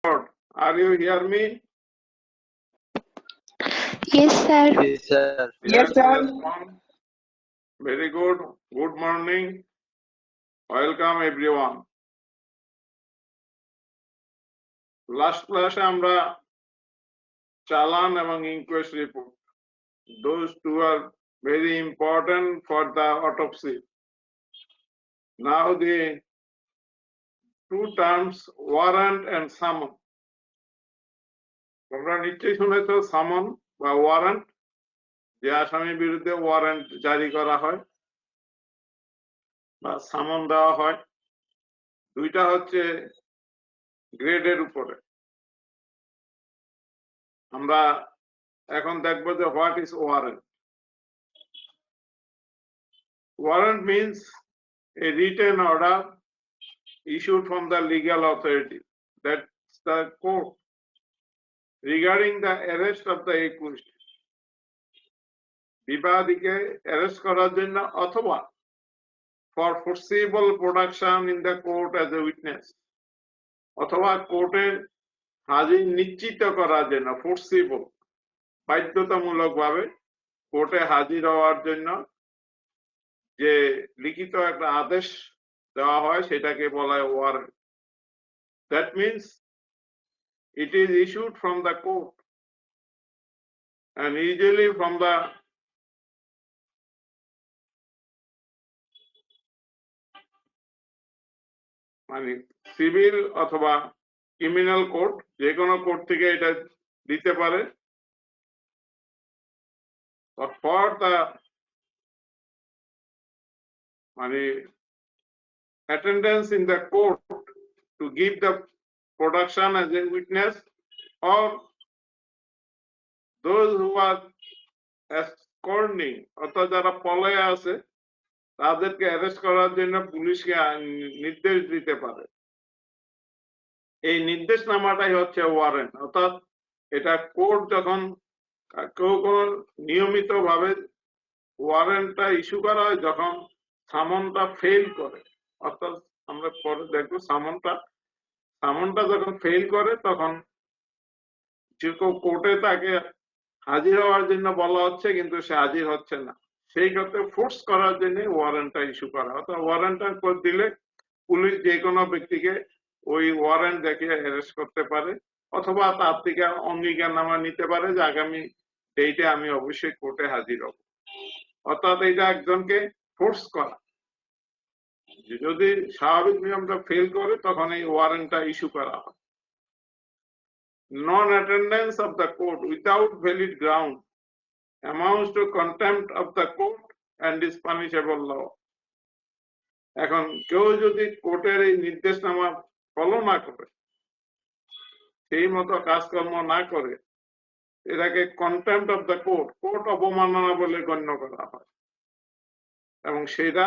Are you hear me? Yes, sir. Yes, sir. Yes, sir. Respond. Very good. Good morning. Welcome everyone. Last class আমরা চালান এবং inquest report. Those two are very important for the autopsy. Now the two terms warrant and summon. তোমরা নিশ্চয়ই শুনেছো summon বা warrant, যে আসামির বিরুদ্ধে ওয়ারেন্ট জারি করা হয় বা সামন দেওয়া হয়। দুইটা হচ্ছে গ্রেডের উপরে। আমরা এখন দেখবো যে what is warrant. Warrant means a written order issued from the legal authority, that's the court, regarding the arrest of the accused. বিবাদীকে অ্যারেস্ট করার জন্য অথবা for foreseeable production in the court as a witness, অথবা কোর্টের হাজির নিশ্চিত করার জন্য foreseeable, বাধ্যতামূলক ভাবে কোর্টে হাজির হওয়ার জন্য যে লিখিত একটা আদেশ দেওয়া হয় সেটাকে বলা হয় warrant. That means it is issued from the court and usually from the মানে সিভিল অথবা ক্রিমিনাল কোর্ট, যে কোনো কোর্ট থেকে এটা দিতে পারে। For the মানে attendance in the court to give the production as a witness, or those who are absconding অর্থাৎ যারা পলায়ে আছে তাদেরকে অ্যারেস্ট করার জন্য পুলিশকে নির্দেশ দিতে পারে। এই নির্দেশনামাটাই হচ্ছে ওয়ারেন্ট। অর্থাৎ এটা কোর্ট যখন কেউ কোন নিয়মিত ভাবে ওয়ারেন্টটা ইস্যু করা হয় যখন সামনটা ফেল করে, অর্থাৎ আমরা পরে দেখবো সামনটা যখন ফেল করে তখন যে কোর্টে তাকে হাজির হওয়ার জন্য বলা হচ্ছে কিন্তু সে হাজির হচ্ছে না, সেই ক্ষেত্রে ফোর্স করার জন্য ওয়ারেন্টটা ইস্যু করা। অর্থাৎ ওয়ারেন্টটা দিলে পুলিশ যে কোনো ব্যক্তিকে ওই ওয়ারেন্ট দেখিয়ে অ্যারেস্ট করতে পারে অথবা তার থেকে অঙ্গীকারনামা নিতে পারে যে আগামী ডেটে আমি অবশ্যই কোর্টে হাজির হব। অর্থাৎ এটা একজনকে ফোর্স করা। যদি স্বাভাবিক নিয়মটা ফেল করে তখন এই ওয়ারেন্টটা ইস্যু করা হয়। Non attendance of the court without valid ground amounts to contempt of the court and is punishable law. এখন কেউ যদি কোর্টের এই নির্দেশনামা ফলো না করে, সেই মতো কাজকর্ম না করে, এটাকে কন্টেম্প্ট অফ দ্য কোর্ট অবমাননা বলে গণ্য করা হয় এবং সেটা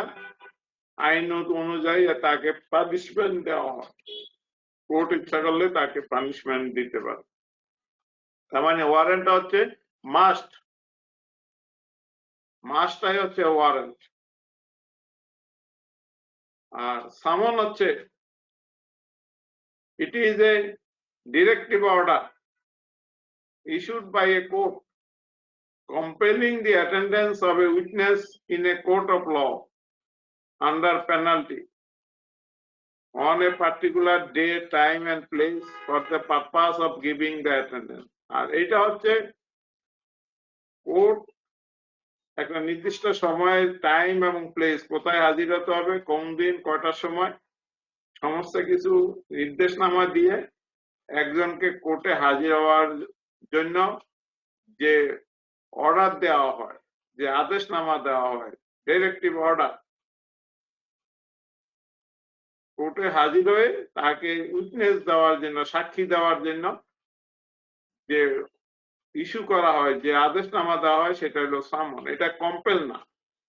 আইন অনুযায়ী তাকে পানিশমেন্ট দেওয়া হয়। কোর্ট ইচ্ছা করলে তাকে পানিশমেন্ট দিতে পারে। তার মানে ওয়ারেন্টটা হচ্ছে মাস্টটাই হচ্ছে ওয়ারেন্ট। আর সামন হচ্ছে it is a directive order issued by a court compelling the attendance of a witness in a court of law under penalty on a particular day, time and place for the purpose of giving the attendance. আর এটা হচ্ছে court একটা নির্দিষ্ট সময়ের time এবং place, কোথায় হাজির হতে হবে, কোন দিন, কয়টার সময়, সমস্ত কিছু নির্দেশনামা দিয়ে একজনকে কোর্টে হাজির হওয়ার জন্য যে অর্ডার দেওয়া হয়, যে আদেশনামা দেওয়া হয়, ডাইরেক্টিভ অর্ডার, কোর্টে হাজির হয়ে তাকে উইটনেস দেওয়ার জন্য, সাক্ষী দেওয়ার জন্য যে ইস্যু করা হয়, যে আদেশনামা দেওয়া হয় সেটা হলো সামন। এটা কম্পেল না,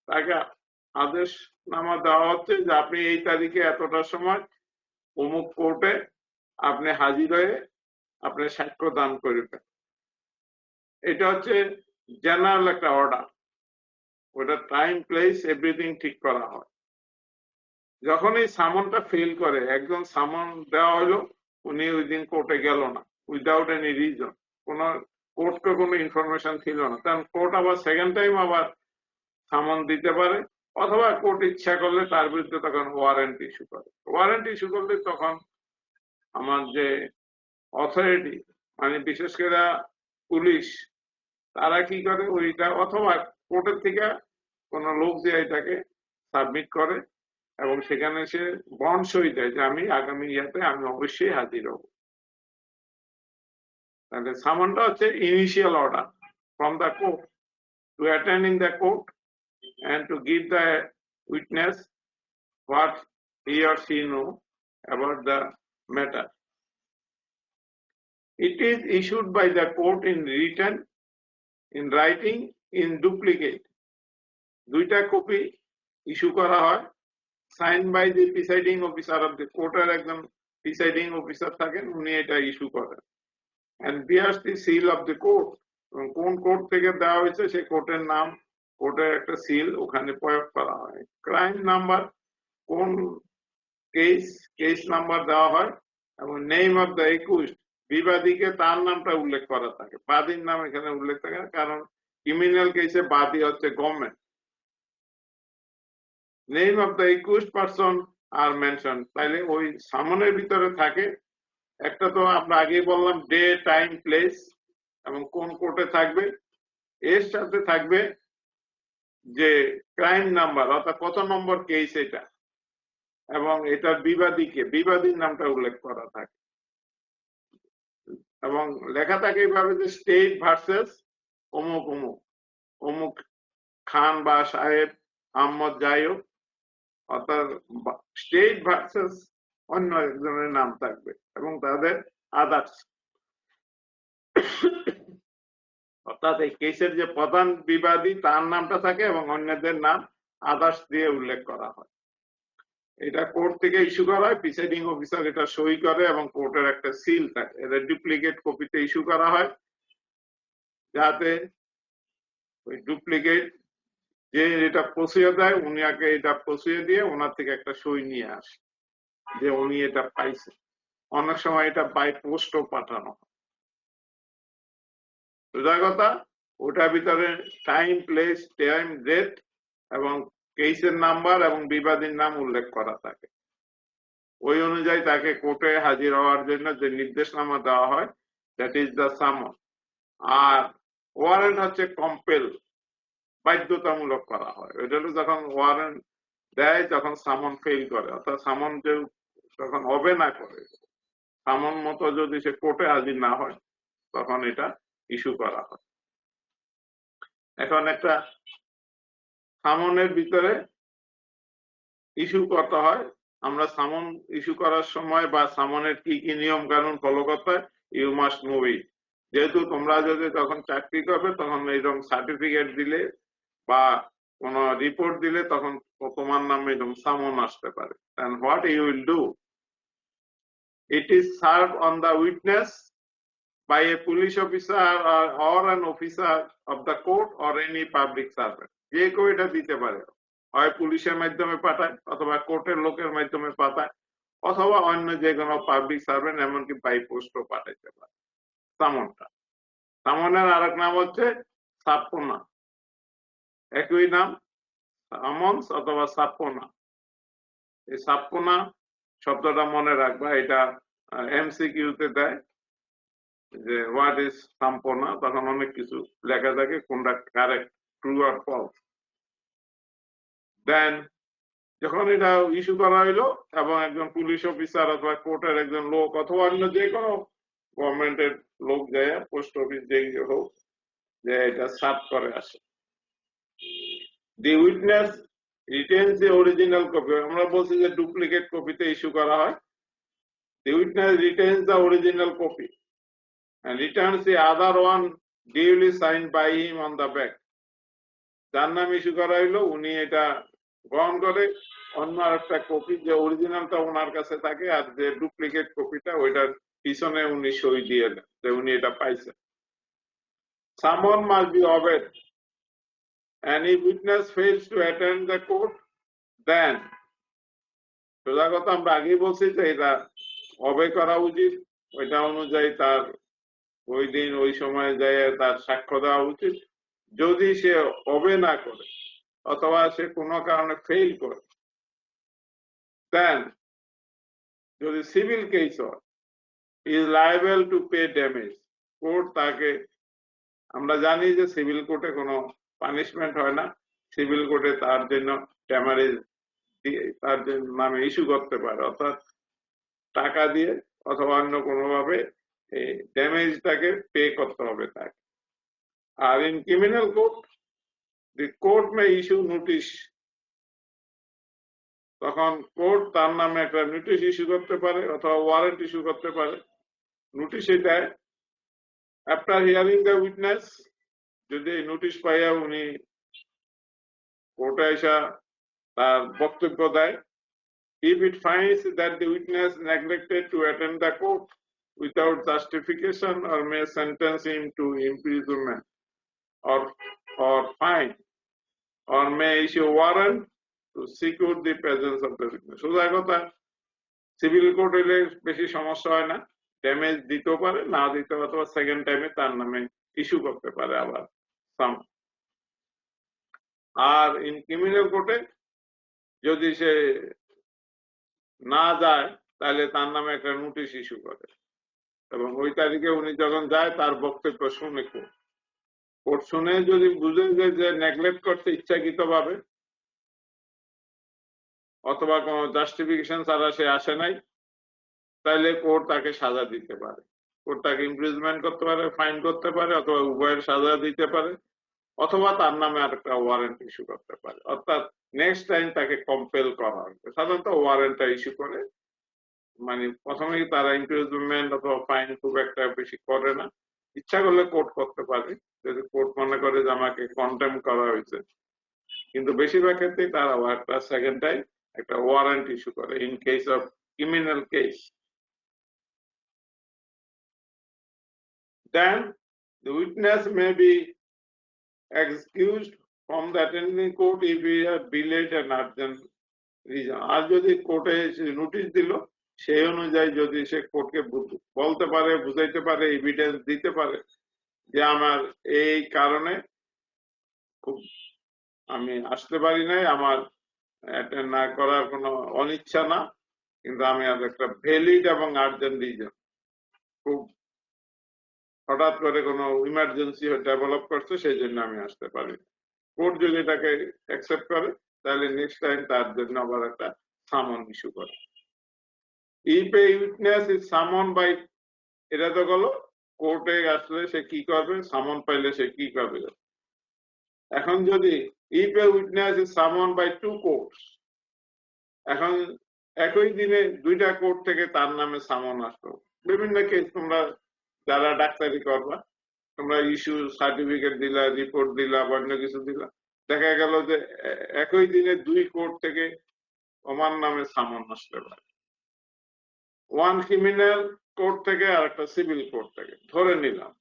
তাকে আদেশনামা দেওয়া হচ্ছে যে আপনি এই তারিখে এতটার সময় অমুক কোর্টে আপনি হাজির হয়ে আপনি সাক্ষ্য দান করবেন। এটা হচ্ছে জেনারেল একটা অর্ডার, ওটা টাইম, প্লেস, এভরিথিং ঠিক করা হয়। যখন এই সামনটা ফেল করে, একজন সামন দেওয়া হলো উনি ওই দিন কোর্টে গেল না উইদাউট এনি রিজন, কোন কোর্টকে কোনো ইনফরমেশন ছিল না, কারণ কোর্ট আবার সেকেন্ড টাইম আবার সামন দিতে পারে, অথবা কোর্ট ইচ্ছা করলে তার বিরুদ্ধে তখন ওয়ারেন্ট ইস্যু করে। ওয়ারেন্ট ইস্যু করলে তখন আমার যে অথরিটি, মানে বিশেষ করে পুলিশ, তারা কি করে ওইটা, অথবা কোর্টের থেকে কোন লোক যে এটাকে সাবমিট করে এবং সেখানে সে বন্ড সই দেয় যে আমি আগামী ইয়াতে আমি অবশ্যই হাজির হব। তাহলে সামনটা হচ্ছে initial order from the court to attend in the court and to give the witness what he or she know about the matter. It is issued by the court in written, in writing, in duplicate. দুইটা copy issue করা হয়, signed by the presiding officer of the court, এর একজন presiding officer থাকেন, উনি এটা issue করেন, and bears the seal of the court. কোন কোর্ট থেকে দেওয়া হয়েছে সেই কোর্টের নাম, কোর্টের একটা সিল ওখানে প্রয়োগ করা হয়। ক্রাইম নাম্বার, কোন কেস নাম্বার দেওয়া হয়, এবং নেম অফ দ্য একুইজড, বিবাদীকে তার নামটা উল্লেখ করা থাকে, বাদীর নাম এখানে উল্লেখ থাকে না, কারণ ক্রিমিনাল কেসে বাদী হচ্ছে government. Name of the accused person are mention, তাইলে ওই সামনের ভিতরে থাকে একটা, তো আমরা আগেই বললাম ডে, টাইম, প্লেস এবং কোন কোর্টে থাকবে, এর সাথে থাকবে যে ক্রাইম নাম্বার, অর্থাৎ কত নম্বর কেস এটা, এবং এটার বিবাদীর নামটা উল্লেখ করা থাকে, এবং লেখা থাকে এইভাবে যে স্টেট ভার্সেস অমুক অমুক, অমুক খান বা সাহেব আহমদ, যাই হোক, অর্থাৎ স্টেট ভার্সেস অন্য একজনের নাম থাকবে এবং তাদের আদার্স, অর্থাৎ এই কেসের যে প্রধান বিবাদী তার নামটা থাকে এবং অন্যদের নাম আদার্স দিয়ে উল্লেখ করা হয়। এটা কোর্ট থেকে ইস্যু করা হয়, প্রিসাইডিং অফিসার এটা সই করে এবং কোর্টের একটা সিল থাকে, এটা ডুপ্লিকেট কপিতে ইস্যু করা হয়, যাতে ওই ডুপ্লিকেট যে এটা পৌঁছিয়ে দেয় উনি আগে এটা পৌঁছিয়ে দিয়ে ওনার থেকে একটা সই নিয়ে আসে যে উনি এটা পাইছে। অনেক সময় এটা বাই পোস্টও পাঠানো হয়। সোজা কথা, ওটার ভিতরে টাইম, প্লেস, টাইম, ডেট এবং কেসের নাম্বার এবং বিবাদীর নাম উল্লেখ করা থাকে। ওই অনুযায়ী তাকে কোর্টে হাজির হওয়ার জন্য যে নির্দেশনামা দেওয়া হয়, দ্যাট ইজ দ্য সামন। আর ওয়ারেন্ট হচ্ছে কম্পেল, বাধ্যতামূলক করা হয়। এটা হলো যখন ওয়ারেন্ট দেয় তখন সামন ফেল করে, অর্থাৎ সামন যে তখন হবে না করে, সামন মতো যদি সে কোর্টে হাজির না হয় তখন এটা ইস্যু করা হয়। এখন একটা সামনের ভিতরে ইস্যু করতে হয়, আমরা সামন ইস্যু করার সময় বা সামনের কি কি নিয়ম কানুন ফলো করতে হয়, ইউ মাস্ট নো ইট। যেহেতু তোমরা যদি তখন চাকরি করবে তখন এইরকম সার্টিফিকেট দিলে বা কোন রিপোর্ট দিলে তখন তোমার নামে এরকম সামন আসতে পারে। and what you will do, it is served on the witness by a police officer or an officer of the court or any public servant. যে কেউ এটা দিতে পারে, হয় পুলিশের মাধ্যমে পাঠায় অথবা কোর্টের লোকের মাধ্যমে পাঠায় অথবা অন্য যে কোনো পাবলিক সার্ভেন্ট, এমনকি বাই পোস্টও পাঠাইতে পারে সামনটা। সামনের আরেক নাম হচ্ছে সাপনা, একই নাম সামন্স অথবা সাপনা। এই সাপনা শব্দটা মনে রাখবা, এটা এমসিকিউতে দেয় যে হোয়াট ইজ সাম্পনা, তখন অনেক কিছু লেখা থাকে কোনটা কারেক্ট, ট্রু আর ফলস। দেন যখন এটা ইস্যু করা হইলো এবং একজন পুলিশ অফিসার অথবা কোর্টের একজন লোক অথবা অন্য যে কোনো গভর্নমেন্টের লোক যায়, পোস্ট অফিস যে হোক, যে এটা সার্ভ করে আসে। The witness retains the original copy, আমরা বলছি যে ডুপ্লিকেট কপিতে ইস্যু করা হয়। The witness retains the original copy and returns the other one duly signed by him on the back. যার নাম ইস্যু করা হইলো উনি এটা গ্রহণ করে, অন্য একটা কপি যে অরিজিনালটা ওনার কাছে থাকে আর যে ডুপ্লিকেট কপিটা ওইটার পিছনে উনি সই দিয়ে দেন যে উনি এটা পাইছেন। Someone must be obeyed and if witness fails to attend the court, then সোজা কথা আমরা আগেই বলছি যে এটা অবে করা উচিত, ওইটা অনুযায়ী তার ওই দিন ওই সময়ে যায় তার সাক্ষ্য দেওয়া উচিত। যদি সে অবে না করে অথবা সে কোনো কারণে ফেল করে, দেন যদি সিভিল কেস হয়, is liable to pay damage. Court তাকে, আমরা জানি যে সিভিল কোর্টে কোনো পানিশমেন্ট হয় না, সিভিল কোর্টে তার জন্য ড্যামেজ তার নামে ইস্যু করতে পারে, অর্থাৎ টাকা দিয়ে অথবা অন্য কোনোভাবে এই ড্যামেজটাকে পে করতে হবে তাকে। আর in criminal court, the court may issue notice, তখন কোর্ট তার নামে একটা নোটিশ ইস্যু করতে পারে অথবা ওয়ারেন্ট ইস্যু করতে পারে। নোটিশ দেয় আফটার হিয়ারিং দ্য উইটনেস, যদি নোটিশ পাইয়া উনি কোর্টে এসে তার বক্তব্য দেয়, if it finds that the witness neglected to attend the court without justification or may sentence him to imprisonment or fine or may issue warrant to secure the presence of the witness. সোজা কথা, civil court হইলে বেশি সমস্যা হয় না, damage দিতেও পারে, না দিতে অথবা সেকেন্ড টাইমে তার নামে ইস্যু করতে পারে আবার সাম। আর ইন ক্রিমিনাল কোর্টে যদি সে না যায় তাহলে তার নামে একটা নোটিশ ইস্যু করে এবং ওই তারিখে উনি যখন যায় তার বক্তব্য শুনে কোর্ট শুনে যদি বুঝে যে নেগলেক্ট করতে ইচ্ছাকৃত ভাবে অথবা কোনো জাস্টিফিকেশন ছাড়া সে আসে নাই, তাহলে কোর্ট তাকে সাজা দিতে পারে। কোর্ট তাকে ইমপ্রিজনমেন্ট করতে পারে, ফাইন করতে পারে, অথবা উভয়ের সাজা দিতে পারে, অথবা তার নামে আরেকটা ওয়ারেন্ট ইস্যু করতে পারে। অর্থাৎ নেক্সট টাইম তাকে কম্পেল করা হবে। সাধারণত ওয়ারেন্টটা ইস্যু করে, মানে প্রথমেই তারা ইমপ্রিজনমেন্ট অথবা ফাইন খুব একটা বেশি করে না, ইচ্ছা করলে কোর্ট করতে পারে যদি কোর্ট মনে করে যে আমাকে কন্টেম করা হয়েছে, কিন্তু বেশিরভাগ ক্ষেত্রেই তারা একটা সেকেন্ড টাইম একটা ওয়ারেন্ট ইস্যু করে in case of criminal case. Then the witness may be excused from the attending court if he has delayed an urgent reason. আর যদি কোর্টে নোটিশ দিল সেই অনুযায়ী যদি সে কোর্টকে বলতে পারে, বুঝাইতে পারে, এভিডেন্স দিতে পারে যে আমার এই কারণে খুব আমি আসতে পারি নাই, আমার অ্যাটেন্ড না করার কোনো অনিচ্ছা না, কিন্তু আমি আর একটা ভ্যালিড এবং আর্জেন্ট রিজন, খুব হঠাৎ করে কোনো ইমার্জেন্সি ডেভেলপ করছে সেই জন্য আমি আসতে পারি। কোর্ট যদি এটাকে অ্যাকসেপ্ট করে তাহলে নেক্সট টাইম তার জন্য আবার একটা সামন ইস্যু করে। ইফ এ উইটনেস ইজ সামন বাই, এটা তো গেল কোর্টে আসলে সে কি করবে, সামন পাইলে সে কি করবে। এখন যদি ইফ এ উইটনেস ইজ সামন বাই টু কোর্টস, এখন একই দিনে দুইটা কোর্ট থেকে তার নামে সামন আসলো। বিভিন্ন কেস তোমরা যারা ডাক্তারি করবা, তোমরা ইস্যু সার্টিফিকেট দিলা, রিপোর্ট দিলা, অন্য কিছু দিলা, দেখা গেল যে একই দিনে দুই কোর্ট থেকে তোমার নামে সামন আসতে পারে, ওয়ান ক্রিমিনাল কোর্ট থেকে আর একটা সিভিল কোর্ট থেকে, ধরে নিলাম।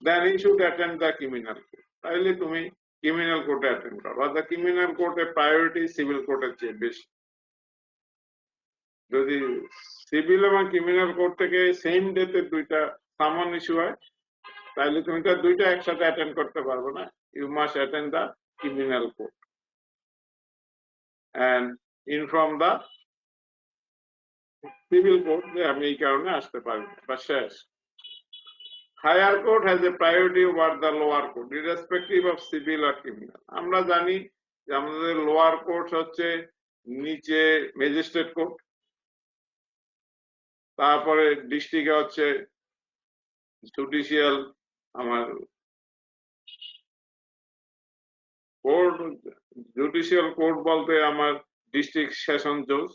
Then he should attend the criminal court, তাইলে তুমি ক্রিমিনাল কোর্টে অ্যাটেন্ড করো। আর দ্য ক্রিমিনাল কোর্টে প্রায়োরিটি সিভিল কোর্টের চেয়ে বেশি। যদি সিভিল এবং ক্রিমিনাল কোর্ট থেকে সেম ডেতে দুইটা সামন ইস্যু হয় তাহলে তুমি তো দুইটা একসাথে অ্যাটেন্ড করতে পারবে না। You must attend the criminal court and inform the civil court যে আমি এই কারণে আসতে পারি না, বা শেষ। Higher court has a priority over the lower court irrespective of civil আর ক্রিমিনাল। আমরা জানি যে আমাদের লোয়ার কোর্ট হচ্ছে নিচে ম্যাজিস্ট্রেট কোর্ট, তারপরে ডিস্ট্রিক্টে হচ্ছে জুডিশিয়াল আমার কোর্ট। জুডিশিয়াল কোর্ট বলতে আমার ডিস্ট্রিক্ট সেশন জজ,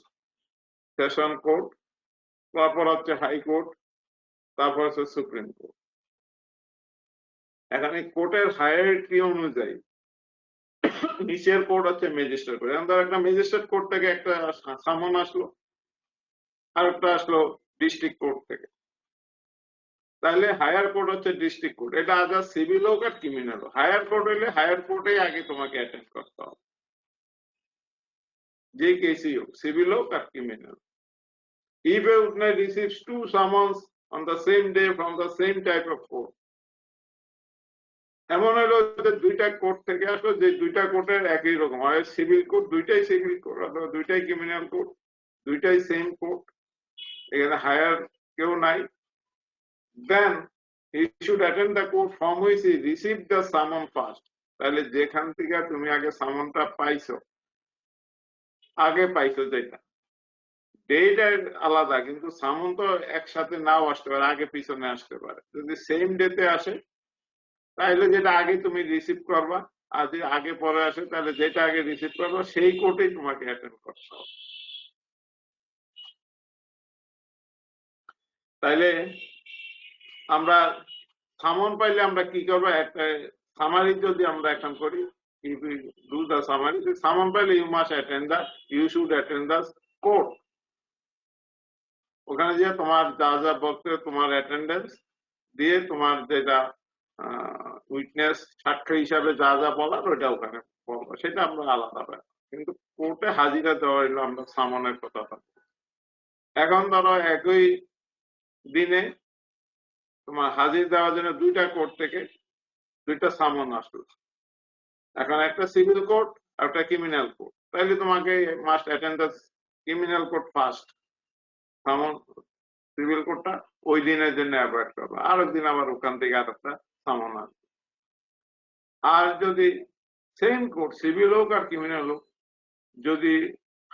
সেশন কোর্ট, তারপর হচ্ছে হাইকোর্ট, তারপর হচ্ছে সুপ্রিম কোর্ট। এখানে কোর্টের হায়ারার্কি অনুযায়ী নিচের কোর্ট হচ্ছে ম্যাজিস্ট্রেট কোর্ট। এখন ধর একটা ম্যাজিস্ট্রেট কোর্ট থেকে একটা সামন আসলো, আর একটা আসলো ডিস্ট্রিক্ট কোর্ট থেকে, তাহলে হায়ার কোর্ট হচ্ছে ডিস্ট্রিক্ট কোর্ট। এটা আজ সিভিল হোক আর ক্রিমিনাল হোক, হায়ার কোর্ট হইলে হায়ার কোর্টে আগে তোমাকে অ্যাটেন্ড করতে হবে, যে কেসই হোক, সিভিল হোক আর criminal. If a witness receives two summons on the same day from the same type of court, এমন হলো যে দুইটা কোর্ট থেকে আসলো, যে দুইটা কোর্টের একই রকম, হয় সিভিল কোর্ট, দুইটাই সিভিল কোর্ট, অথবা দুইটাই ক্রিমিনাল কোর্ট, দুইটাই সেম কোর্ট, এখানে হায়ার কেউ নাই, then he should attend the court from which he received the summon first. তাহলে যেখান থেকে তুমি আগে সামনটা পাইছো, আগে পাইছো যেটা, ডেটা আলাদা, কিন্তু সামন তো একসাথে নাও আসতে পারে, আগে পিছনে আসতে পারে। যদি সেম ডেতে আসে তাহলে যেটা আগে তুমি রিসিভ করবা, আর যদি আগে পরে আসে তাহলে যেটা আগে রিসিভ করবা সেই কোর্টেই তোমাকে অ্যাটেন্ড করতে হবে। তাইলে আমরা সামন পাইলে আমরা কি করবো, একটা সামারি যদি আমরা এখন করি, if we do the summary, সামন পাইলে you must attend the, you should attend the court. ওখানে যে তোমার যা যা বলতে, তোমার অ্যাটেন্ডেন্স দিয়ে তোমার যেটা উইটনেস সাক্ষ্য হিসাবে যা যা বলার ওইটা ওখানে বলবো, সেটা আমরা আলাদা পাই। কিন্তু কোর্টে হাজিরা দেওয়া হইলো আমরা সামনের কথা। এখন ধরো একই দিনে তোমার হাজির দেওয়ার জন্য দুইটা কোর্ট থেকে দুইটা সামন আসলো, এখন একটা সিভিল কোর্ট আর একটা ক্রিমিনাল কোর্ট, তাইলে তোমাকে must attend the criminal court first, সামন সিভিল কোর্টটা ওই দিনের জন্য অ্যাভয়েড করবে, আরেকদিন আবার ওখান থেকে আরেকটা সামন আসবে। আর যদি সেম কোর্ট সিভিল হোক আর ক্রিমিনাল হোক, যদি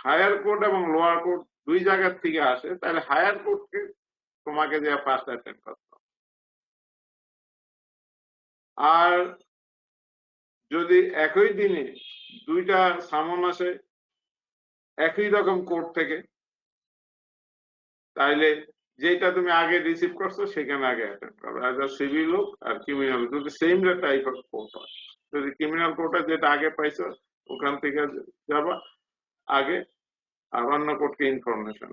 হায়ার কোর্ট এবং লোয়ার কোর্ট দুই জায়গার থেকে আসে, তাহলে হায়ার কোর্টকে তোমাকে দেওয়া ফার্স্ট অ্যাটেন্ড করতে হবে। আর যদি একই দিনে দুইটা সামন আসে একই রকম কোর্ট থেকে, তাইলে যেটা তুমি আগে রিসিভ করছো সেখানে আগে অ্যাটেন্ড করবে, আর সিভিল হোক আর ক্রিমিনাল, যদি সেম টাইপ অফ কোর্ট হয়। যদি ক্রিমিনাল কোর্টে যেটা আগে পাইছো ওখান থেকে যাবা আগে, আর অন্য কোর্টকে ইনফরমেশন।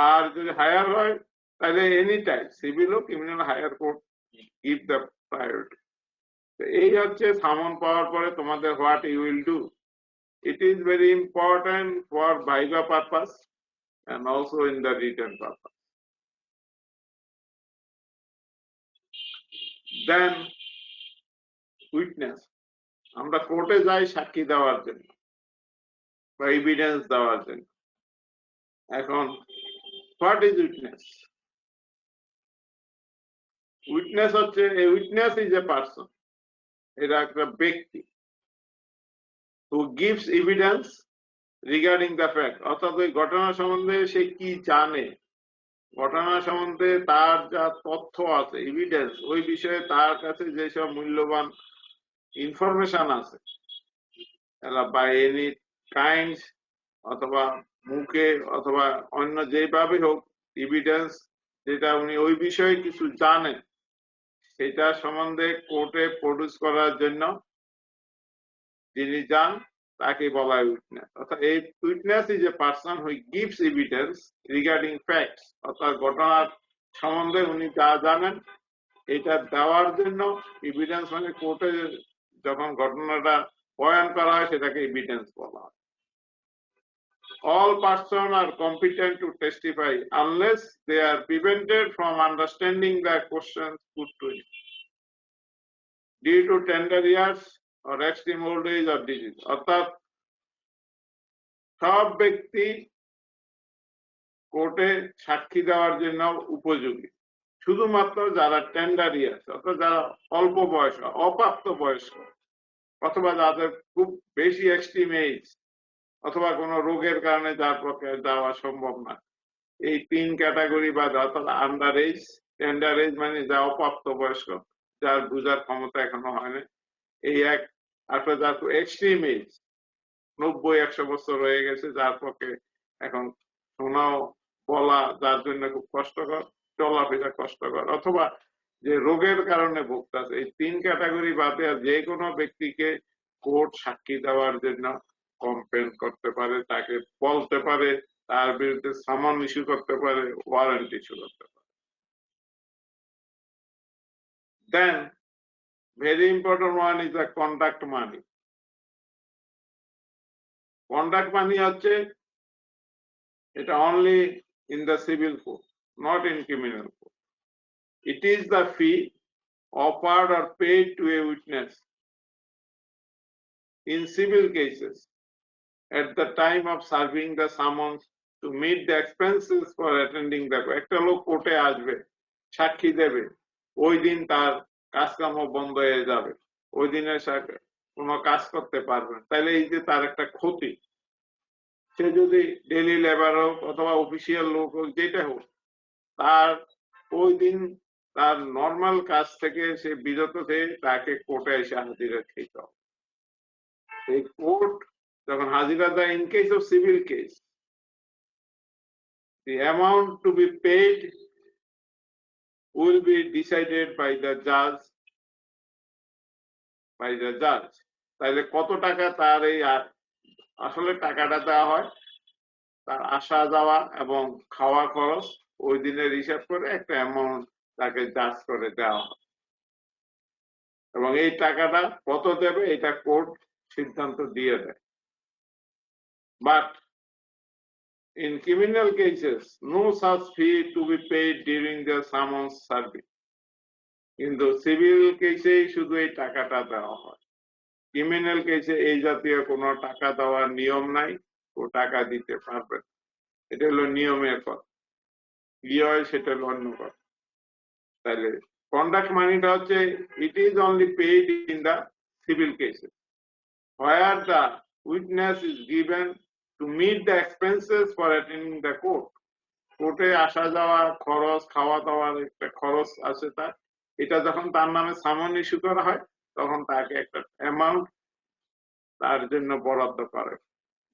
আর যদি হায়ার হয় তাহলে এনি টাইম সিভিল হোক criminal, higher court give the priority. এই হচ্ছে সামন পাওয়ার পরে তোমাদের what you will do. It is very important for viva purpose and also in the written purpose. Then witness, আমরা কোর্টে যাই সাক্ষী দেওয়ার জন্য বা এভিডেন্স দেওয়ার জন্য। এখন হোয়াট ইজ উইটনেস? উইটনেস হচ্ছে, এ উইটনেস ইজ এ পারসন, এটা একটা ব্যক্তি, who gives evidence regarding the fact, অর্থাৎ ওই ঘটনা সম্বন্ধে সে কি জানে, ঘটনা সম্বন্ধে তার যা তথ্য আছে, এভিডেন্স, ওই বিষয়ে তার কাছে যেসব মূল্যবান ইনফরমেশন আছে, বাই এনি কাইন্ড, অথবা মুখে অথবা অন্য যেভাবে হোক, এভিডেন্স যেটা উনি ওই বিষয়ে কিছু জানেন, সেটা সম্বন্ধে কোর্টে প্রডিউস করার জন্য যিনি যান তাকে বলা হয় উইটনেস। অর্থাৎ এই witness is a person who gives evidence regarding facts, অর্থাৎ ঘটনার সম্বন্ধে উনি যা জানেন এটা দেওয়ার জন্য এভিডেন্স, মানে কোর্টে যখন ঘটনাটা বয়ান করা হয় সেটাকে এভিডেন্স বলা হয়। All persons are competent to testify unless they are prevented from understanding the questions put to him due to tender years or extreme old age or disease. অর্থাৎ সব ব্যক্তি কোর্টে সাক্ষী দেওয়ার জন্য উপযোগী, শুধুমাত্র যারা টেন্ডার ইয়ার্স, অর্থাৎ যারা অল্প বয়স, অপ্রাপ্ত বয়স্ক, অথবা যাদের খুব বেশি এক্সট্রিম এজ, অথবা কোনো রোগের কারণে যার পক্ষে যাওয়া সম্ভব না, এই তিন ক্যাটাগরি বা অর্থাৎ আন্ডার এজ, টেন্ডার এজ মানে যা অপ্রাপ্ত বয়স্ক, যার বুঝার ক্ষমতা এখনো হয়নি, এই এক, আসলে যার এক্সট্রিম এজ 90-100 বছর হয়ে গেছে, যার পক্ষে এখন শোনাও বলা যার জন্য খুব কষ্টকর, চলাফেরা কষ্টকর, অথবা যে রোগের কারণে ভুগতেছে, এই তিন ক্যাটাগরি বাদে আর যে কোনো ব্যক্তিকে কোর্ট সাক্ষী দেওয়ার জন্য কমপ্লেন করতে পারে, তাকে বলতে পারে, তার বিরুদ্ধে সামন ইস্যু করতে পারে, ওয়ারেন্ট ইস্যু করতে পারে। Then very important one is the conduct money. Conduct money হচ্ছে এটা only in the civil court, not in criminal court. It is the fee offered or paid to a witness in civil cases at the time of serving the summons to meet the expenses for attending the court. একটা লোক কোর্টে আসবে, সাক্ষী দেবে, ওই দিন তার কাজকর্ম বন্ধ হয়ে যাবে, ওই দিনের কোনো কাজ করতে পারবে না, তাহলে এই যে তার একটা ক্ষতি। সে যদি ডেইলি লেবার হোক অথবা অফিসিয়াল লোক হোক, যেটা হোক, তার ওই দিন তার নর্মাল কাজ থেকে সে বিরত থেকে তাকে কোর্টে এসে হাজিরা খেতে হবে। এই কোর্ট যখন হাজিরা দেয়, in case of civil case, the amount to be paid will be decided by the judge. তাহলে কত টাকা তার এই আসলে টাকাটা দেওয়া হয়, তার আসা যাওয়া এবং খাওয়া খরচ ওই দিনের হিসাব করে একটা অ্যামাউন্ট তাকে জাজ করে দেওয়া হয়, এবং এই টাকাটা কত দেবে এটা কোর্ট সিদ্ধান্ত দিয়ে দেয়। But in criminal cases, no such fee to be paid during the summons serving. কিন্তু সিভিল কেসে শুধু এই টাকাটা দেওয়া হয়, ক্রিমিনাল কেসে এই জাতীয় কোনো টাকা দেওয়ার নিয়ম নাই, ও টাকা দিতে পারবে না। এটা হলো নিয়মের কথা, কি হয় সেটা হলো অন্য কথা। তাহলে কন্ডাক্ট মানিটা হচ্ছে, it is only paid in the civil cases where the witness is given to meet the expenses for attending the court. কোর্টে আসা যাওয়া খরচ, খাওয়া দাওয়ার একটা খরচ আছে তার, এটা যখন তার নামে সামন ইস্যু করা হয় তখন তাকে একটা অ্যামাউন্ট তার জন্য বরাদ্দ করে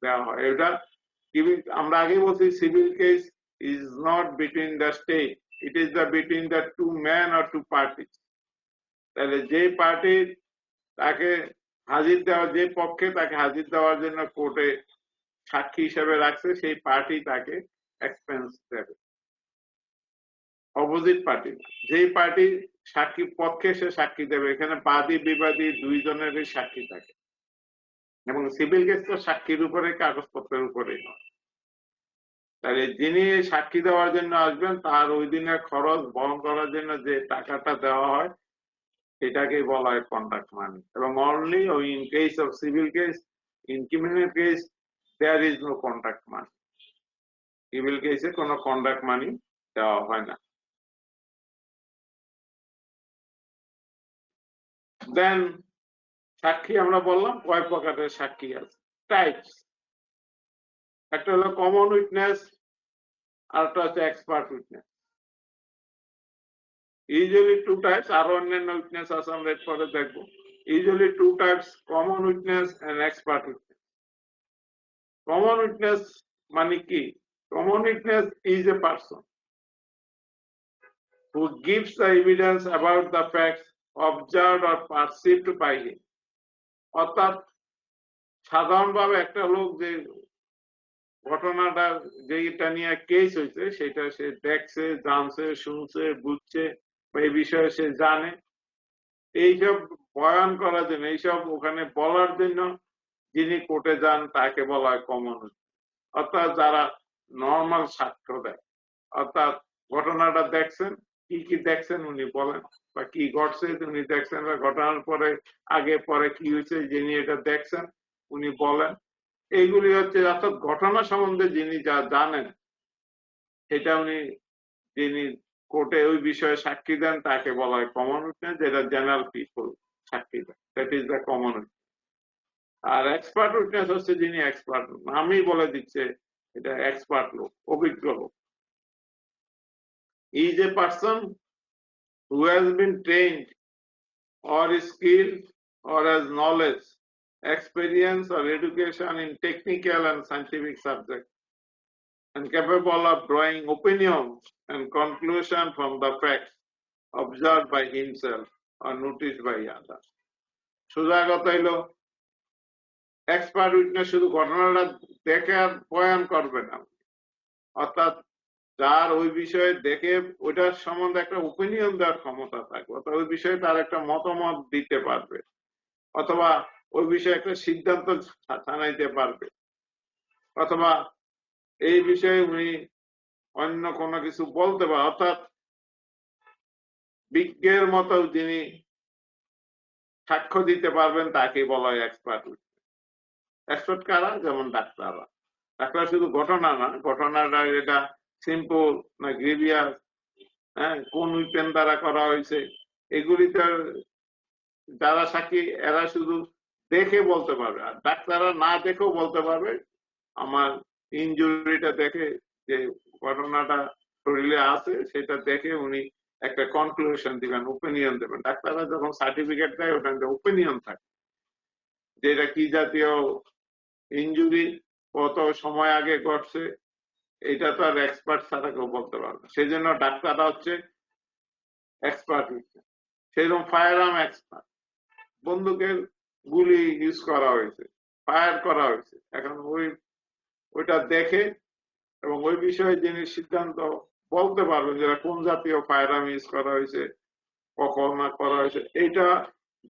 দেওয়া হয়। এটা আমরা আগে বলছি, civil case is not between the state, it is the between the two man or two parties. তাহলে যে পার্টি তাকে হাজির দেওয়া, যে পক্ষে তাকে হাজির দেওয়ার জন্য কোর্টে সাক্ষী হিসেবে রাখছে, সেই পার্টি তাকে এক্সপেন্স দেবে, অপোজিট পার্টি। যেই পার্টি সাক্ষী পক্ষে সে সাক্ষী দেবে, এখানে বাদী বিবাদী দুইজনেরই সাক্ষী থাকে, এবং সিভিল কেস তো সাক্ষীর উপরে, কাগজপত্রের উপরে নয়। তাহলে যিনি সাক্ষী দেওয়ার জন্য আসবেন তার ওই দিনের খরচ বহন করার জন্য যে টাকাটা দেওয়া হয় সেটাকে বলা হয় কন্ডাক্ট মানি। এবং only in case of civil case, in criminal case there is no conduct money. Civil কেসে কোনো কন্ডাক্ট মানি দেওয়া হয় না। দেন সাক্ষী আমরা বললাম কয় প্রকারের সাক্ষী আছে, টাইপস। একটা হলো কমন উইটনেস, আর একটা হচ্ছে expert witness. Usually two types, আরো অন্যান্য উইটনেস আছে, আমরা পরে দেখবো। Usually two types, common witness and expert witness. Common witness মানে কি? Common witness is a person who gives the evidence about the facts observed or perceived by him. অর্থাৎ সাধারণভাবে একটা লোক যে ঘটনাটা যেটা নিয়ে কেস হয়েছে সেটা সে দেখছে, জানছে, শুনছে, বুঝছে, বা এই বিষয়ে সে জানে, এইসব বয়ান করার জন্য, এইসব ওখানে বলার জন্য যিনি কোর্টে যান তাকে বলা হয় কমন। অর্থাৎ যারা নর্মাল সাক্ষ্য দেয়, অর্থাৎ ঘটনাটা দেখছেন, কি কি দেখছেন উনি বলেন, বা কি ঘটছে উনি দেখছেন, বা ঘটনার পরে আগে পরে কি হয়েছে যিনি এটা দেখছেন উনি বলেন। এইগুলি হচ্ছে অর্থাৎ ঘটনা সম্বন্ধে যিনি যা জানেন সেটা উনি যিনি কোর্টে ওই বিষয়ে সাক্ষী দেন তাকে বলা হয় কমন উইটনেস, যেটা জেনারেল পিপল সাক্ষী দেন, that is the common witness. আর এক্সপার্ট উইটনেস হচ্ছে যিনি এক্সপার্ট, নামই বলে দিচ্ছে এটা এক্সপার্ট লোক, অভিজ্ঞ লোক। He is a person who has been trained or is skilled or has knowledge, experience or education in technical and scientific subjects and capable of drawing opinions and conclusion from the facts observed by himself or noticed by others. সোজা কথা হইলো expert witness শুধু ঘটনাটা দেখে আর বয়ান করবে না, অর্থাৎ যার ওই বিষয়ে দেখে ওইটার সম্বন্ধে একটা ওপিনিয়ন দেওয়ার ক্ষমতা থাকবে, অথবা ওই বিষয়ে তার একটা মতামত দিতে পারবে, অথবা ওই বিষয়ে একটা সিদ্ধান্ত জানাইতে পারবে, অথবা এই বিষয়ে উনি অন্য কোনো কিছু বলতে পারে, অর্থাৎ বিজ্ঞের মতো যিনি সাক্ষ্য দিতে পারবেন তাকে বলা হয় এক্সপার্ট। এক্সপার্ট কারা? যেমন ডাক্তাররা। ডাক্তার শুধু ঘটনা না, ঘটনাটা এটা সিম্পল না গ্রেভিয়াস, হ্যাঁ, কোন উইপেন দ্বারা করা হয়েছে, এগুলিতে যারা সাক্ষী এরা শুধু দেখে বলতে পারবে, আর ডাক্তাররা না দেখেও বলতে পারবে। আমার ইনজুরিটা দেখে যে ঘটনাটা শরীরে আছে সেটা দেখে উনি একটা কনক্লুশন দিবেন, ওপিনিয়ন দেবেন। ডাক্তাররা যখন সার্টিফিকেট দেয় ওখানে ওপিনিয়ন থাকে যে এটা কি জাতীয় ইনজুরি, কত সময় আগে ঘটছে, এটা তো আর এক্সপার্ট ছাড়া কেউ বলতে পারবে। সেই জন্য ডাক্তাররা হচ্ছে এক্সপার্ট। সেরকম ফায়ার আর্ম এক্সপার্ট, বন্দুকের গুলি ইউজ করা হয়েছে, ফায়ার করা হয়েছে, এখন ওইটা দেখে এবং ওই বিষয়ে যিনি সিদ্ধান্ত বলতে পারবেন যেটা কোন জাতীয় ফায়ার আর্ম ইউজ করা হয়েছে, কখন না করা হয়েছে, এইটা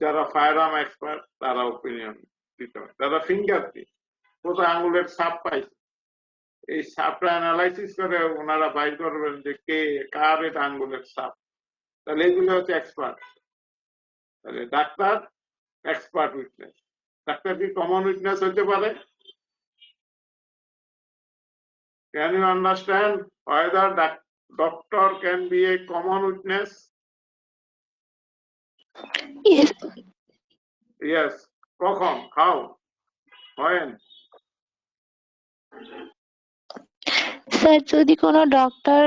যারা ফায়ার আর্ম এক্সপার্ট তারা ওপিনিয়ন দিতে হয়। যারা ফিঙ্গারপ্রিন্ট, কোথায় আঙুলের ছাপ পাইছে, এই ছাপটা অ্যানালাইসিস করে ওনারা বাইর করবেন যে কে কার এটা আঙ্গুলের ছাপ, তাহলে এগুলো হচ্ছে এক্সপার্ট। তাহলে ডাক্তার এক্সপার্ট উইটনেস। ডাক্তার কি কমন উইটনেস হতে পারে? Can you understand whether doctor can be a common witness? Yes. Yes. কখন? How? When? স্যার, যদি কোনো ডক্টর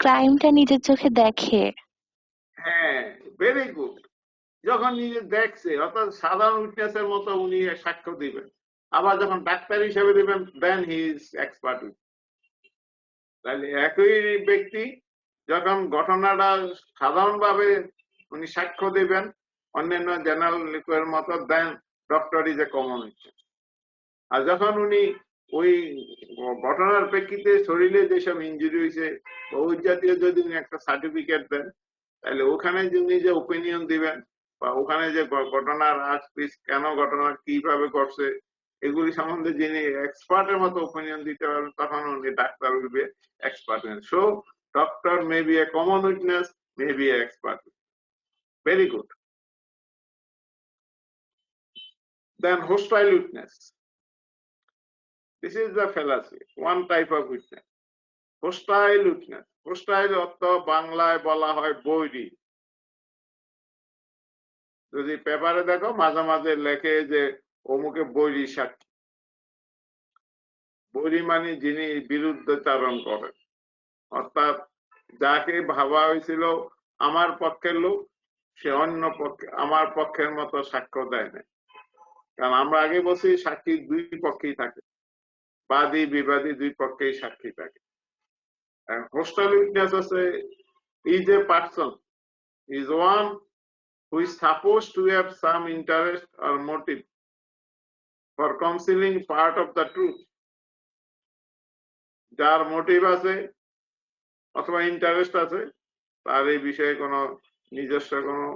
ক্রাইমটা নিজের চোখে দেখে। হ্যাঁ, ভেরি গুড। যখন নিজে দেখছে, অর্থাৎ সাধারণ উইটনেসের মতো উনি সাক্ষ্য দিবেন। আবার যখন ডাক্তার হিসেবে দিবেন, দেন হি ইজ এক্সপার্ট। তাহলে একই ব্যক্তি যখন ঘটনাটা সাধারণভাবে উনি সাক্ষ্য দিবেন অন্যান্য জেনারেল লিকুয়ের মতো, then doctor is a common witness. আর যখন উনি ওই ঘটনার প্রেক্ষিতে শরীরে যেসব ইঞ্জুরি হয়েছে ওই জাতীয় যদি উনি একটা সার্টিফিকেট দেন, তাহলে ওখানে যিনি যে ওপিনিয়ন দিবেন বা ওখানে যে ঘটনার কেন ঘটনা কিভাবে ঘটছে এগুলি সম্বন্ধে যিনি এক্সপার্টের মতো ওপিনিয়ন দিতে পারবেন, তখন উনি ডাক্তার উঠবে expert. So doctor may be a common witness, may be a expert. Very good. Then hostile witness. This is the fallacy, one type of witness. Hostile witness. Hostile অর্থ বাংলায় বলা হয় বৈরী। যদি পেপারে দেখো মাঝে মাঝে লেখে যে অমুকে বৈরী সাক্ষী। বৈরী মানে যিনি বিরুদ্ধাচারণ করেন, অর্থাৎ যাকে ভাবা হয়েছিল আমার পক্ষের লোক, সে অন্য পক্ষে আমার পক্ষের মতো সাক্ষ্য দেয় না। কারণ আমরা আগে বলছি সাক্ষী দুই পক্ষেই থাকে, বাদী বিবাদী দুই পক্ষেই সাক্ষী থাকে। Hostile witness is a person, is one who is supposed to have some interest or motive for concealing part of the truth. যার মোটিভ আছে অথবা ইন্টারেস্ট আছে, তার এই বিষয়ে কোনো নিজস্ব কোনো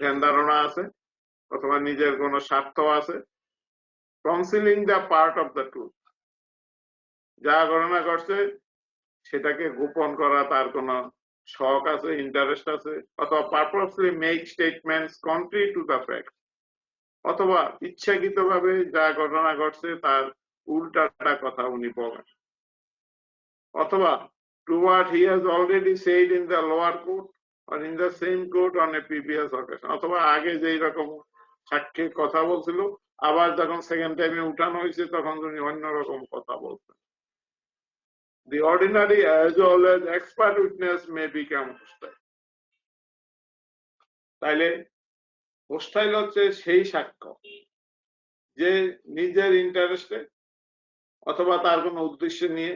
ধ্যান ধারণা আছে অথবা নিজের কোনো স্বার্থ আছে। Concealing the part of the truth, যা ঘটনা ঘটছে সেটাকে গোপন করা তার কোনো শখ আছে, ইন্টারেস্ট আছে, অথবা purposely make statements country to the fact, অথবা ইচ্ছাকৃতভাবে যা ঘটনা ঘটছে তার উল্টাটা কথা উনি বলেন, অথবা to what he has already said in the lower court or in the same court on a previous occasion, অথবা আগে যেই রকম সাক্ষীর কথা বলছিল আবার যখন সেকেন্ড টাইমে উঠানো হয়েছে তখন উনি অন্যরকম কথা বলছেন। The ordinary as well as expert witness may become hostile. তাইলে হোস্টাইল হচ্ছে সেই সাক্ষ্য যে নিজের ইন্টারেস্টে অথবা তার কোনো উদ্দেশ্য নিয়ে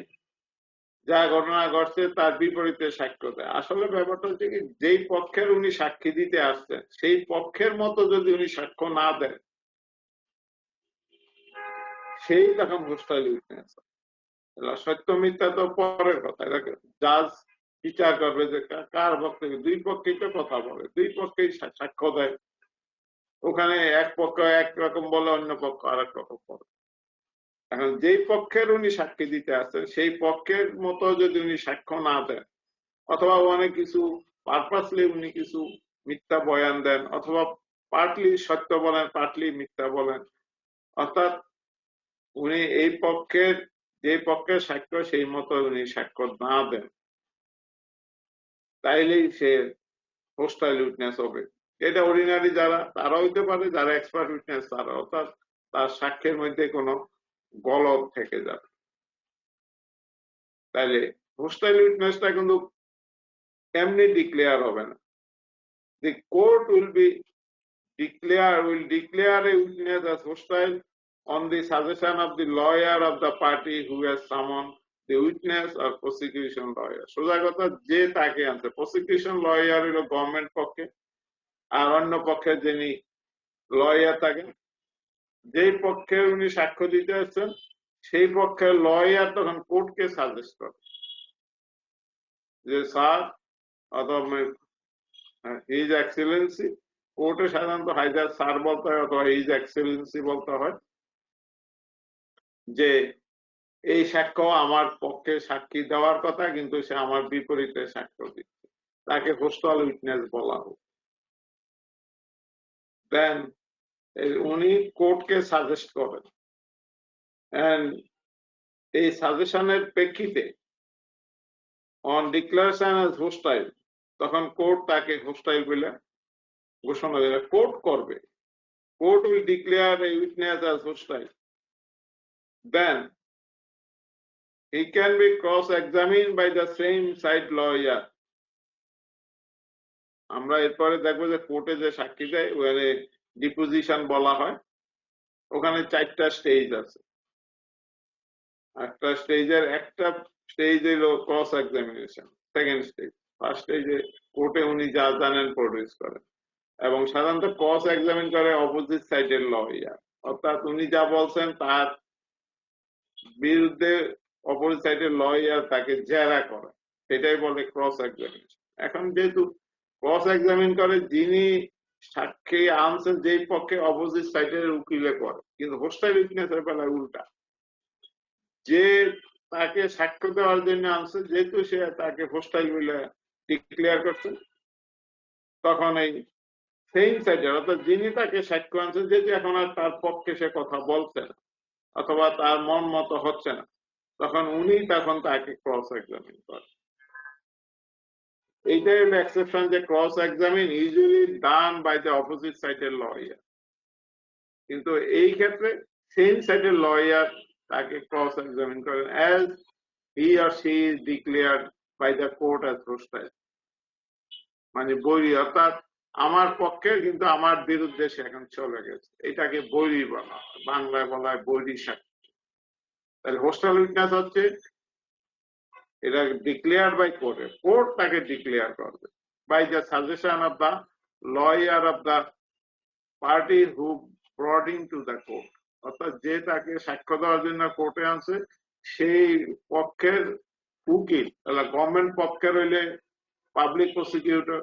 যা ঘটনা ঘটছে তার বিপরীতে সাক্ষ্য দেয়। আসলে ব্যাপারটা হচ্ছে কি, যেই পক্ষের উনি সাক্ষী দিতে আসছেন সেই পক্ষের মতো যদি উনি সাক্ষ্য না দেন, সেই তখন হোস্টাইল উইটনেস। সত্য মিথ্যা তো পরের কথা, এটাকে জাজ বিচার করবে যে কার পক্ষে, দুই পক্ষেই তো কথা বলে, দুই পক্ষেই সাক্ষ্য দেয়, ওখানে এক পক্ষ একরকম বলে অন্য পক্ষ আর এক রকম বলে। এখন যেই পক্ষের উনি সাক্ষী দিতে আসছেন সেই পক্ষের মতো যদি উনি সাক্ষ্য না দেন, অথবা অনেক কিছু পারপাসলি উনি কিছু মিথ্যা বয়ান দেন, অথবা পার্টলি সত্য বলেন পার্টলি মিথ্যা বলেন, অর্থাৎ উনি এই পক্ষের যে পক্ষের সাক্ষ্য সেই মতো উনি সাক্ষ্য না দেন, তাইলেই সে হোস্টাইল উইটনেস হবে। এটা অর্ডিনারি যারা তারা হইতে পারে, যারা এক্সপার্ট উইটনেস তারা, অর্থাৎ তার সাক্ষ্যের মধ্যে কোনো গলদ থেকে যাবে। তাইলে হোস্টাইল উইটনেসটা কিন্তু এমনি ডিক্লেয়ার হবে না। The court will declare a witness as hostile on the suggestion of the lawyer of the party who has summoned the witness or prosecution lawyer. সোজা কথা, যে তাকে আনছে, প্রসিকিউশন লয়ার হলো গভর্নমেন্ট পক্ষে, আর অন্য পক্ষে যিনি লয়ার থাকেন, যেই পক্ষে উনি সাক্ষ্য দিতে আসছেন সেই পক্ষের লয়ার তখন কোর্টকে সাজেস্ট করে যে স্যার অথবা হিজ এক্সেলেন্সি, কোর্টে সাধারণত হাইজার স্যার বলতে হয় অথবা হিজ এক্সেলেন্সি বলতে হয়, যে এই সাক্ষ্য আমার পক্ষে সাক্ষী দেওয়ার কথা কিন্তু সে আমার বিপরীতে সাক্ষ্য দিচ্ছে, তাকে হোস্টাইল উইটনেস বলা হোক। দেন উনি কোর্টকে সাজেস্ট করেন, এন্ড এই সাজেশনের প্রেক্ষিতে অন ডিক্লারেশন অ্যাজ হোস্টাইল, তখন কোর্ট তাকে হোস্টাইল বলে ঘোষণা দেবে। কোর্ট করবে, court will declare a witness as hostile, then he can be cross-examined by the same side lawyer. আমরা এরপরে দেখবো যে কোর্টে যে সাক্ষী দেয় ওখানে ডিপোজিশন বলা হয়, ওখানে 4টা স্টেজ আছে। একটা স্টেজের একটা স্টেজ হলো cross examination, second stage. First স্টেজে কোর্টে উনি যা জানেন প্রডিউস করেন, এবং সাধারণত ক্রস এক্সামিন করে অপোজিট সাইডের লয়ার, অর্থাৎ উনি যা বলছেন তার বিরুদ্ধে অপোজিট সাইডের লয়ার তাকে জেরা করে, সেটাই বলে ক্রস এক্সামিনেশন। এখন যেহেতু ক্রস এক্সামিন করে যিনি সাক্ষী আনছেন যেই পক্ষে অপোজিট সাইডের উকিলে করে, কিন্তু হোস্টাইল উইটনেসের বেলায় উল্টা, যে তাকে সাক্ষ্য দেওয়ার জন্য আনছে যেহেতু সে তাকে হোস্টাইল বলে ডিক্লেয়ার করছে, তখন এই সেম সাইডের অর্থাৎ যিনি তাকে সাক্ষ্য আনছেন যেহেতু এখন আর তার পক্ষে সে কথা বলছে না অথবা তার মন মতো হচ্ছে না, তখন উনি তখন তাকে ক্রস এক্সামিন করে। এইটাই হলো এক্সেপশন যে cross examine usually done by the opposite সাইডের লয়ার, কিন্তু এই ক্ষেত্রে সেম সাইডের লয়ার তাকে ক্রস এক্সামিন করেন as he or she is declared by the court as hostile, মানে বৈরী, অর্থাৎ আমার পক্ষে কিন্তু আমার বিরুদ্ধে সে এখন চলে গেছে, এটাকে বৈরী বলা হয়, বাংলায় বলা হয় বৈরী সাক্ষী। তাহলে হোস্টাইল উইটনেস হচ্ছে এটা ডিক্লেয়ার বাই কোর্ট, কোর্ট তাকে ডিক্লেয়ার করবে by the suggestion of the lawyer of the party who brought in to the court, অর্থাৎ যে তাকে সাক্ষ্য দেওয়ার জন্য কোর্টে আনছে সেই পক্ষের উকিল, তাহলে গভর্নমেন্ট পক্ষের হইলে পাবলিক প্রসিকিউটর,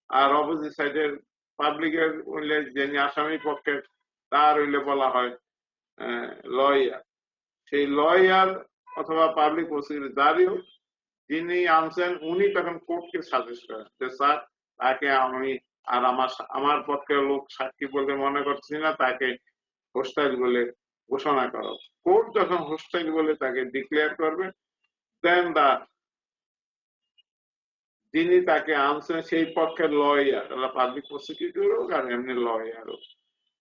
আর অপোজিট সাইডের পাবলিকের হইলে যিনি আসামি পক্ষের তার হইলে বলা হয় লয়ার। সেই লয়ার অথবা পাবলিক প্রসিকিউটর যারই হোক, যিনি আনছেন উনি তখন কোর্টকে সাজেস্ট করেন যে স্যার তাকে আমি আর আমার পক্ষের লোক সাক্ষী বলে মনে করছি না, তাকে হোস্টাইল বলে ঘোষণা করো। কোর্ট যখন হোস্টাইল বলে তাকে ডিক্লেয়ার করবে, দেন দা যিনি তাকে আনছেন সেই পক্ষের লয়ার, পাবলিক প্রসিকিউটর হোক আর এমনি লয়ার হোক,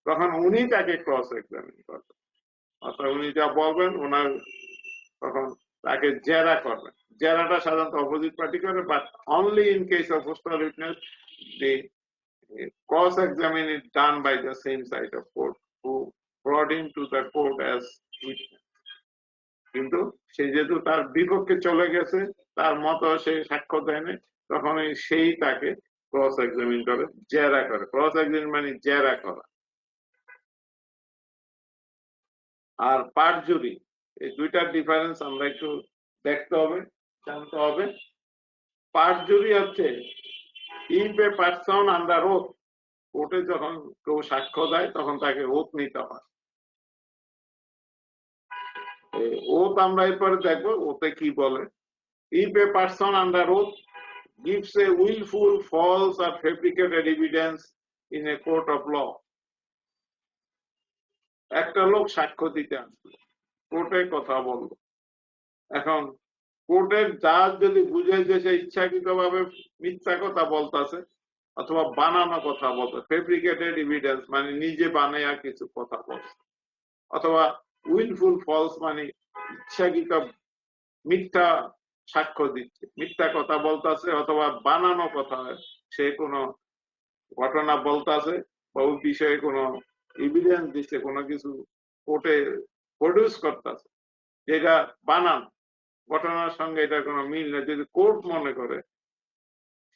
তখন উনি তাকে ক্রস এক্সামিন করবেন, অর্থাৎ উনি যা বলবেন ওনার তখন তাকে জেরা করবেন। জেরাটা সাধারণত অপোজিট পার্টি করে, but only in case of hostile witness the cross examine is done by the same side of court who brought in to the court as witness. কিন্তু সে যেহেতু তার বিপক্ষে চলে গেছে, তার মতো সে সাক্ষ্য দেয়নি, তখন সেই তাকে ক্রস এক্সামিন করে, জেরা করে। ক্রস এক্সামিন মানে জেরা করা। আর পারজুরি, এই দুইটার ডিফারেন্স আমরা একটু দেখতে হবে, জানতে হবে। পারজুরি হচ্ছে if a person under oath, কোর্টে যখন কেউ সাক্ষ্য দেয় তখন তাকে ওথ নিতে হয়। ওথ আমরা এরপরে দেখবো ওতে কি বলে। If a person under oath gives a willful, false or fabricated evidence in a court of law. একটা লোক সাক্ষ্য দিতে আসলো, কোর্টে কথা বললো। এখন কোর্টের জাজ যদি বুঝে যে সে ইচ্ছাকৃতভাবে মিথ্যা কথা বলতেছে অথবা বানানো কথা বলতে, ফেব্রিকেটেড এভিডেন্স মানে নিজে বানায়া কিছু কথা বলছে, অথবা উইলফুল ফলস মানে ইচ্ছাকৃত মিথ্যা সাক্ষ্য দিচ্ছে, মিথ্যা কথা বলতেছে অথবা বানানো কথা, সে কোনো ঘটনা বলতেছে বা ওই বিষয়ে কোনো এভিডেন্স দিচ্ছে, কোনো কিছু কোর্টে প্রডিউস করতেছে যেটা বানান, ঘটনার সঙ্গে এটা কোনো মিল নেই, যদি কোর্ট মনে করে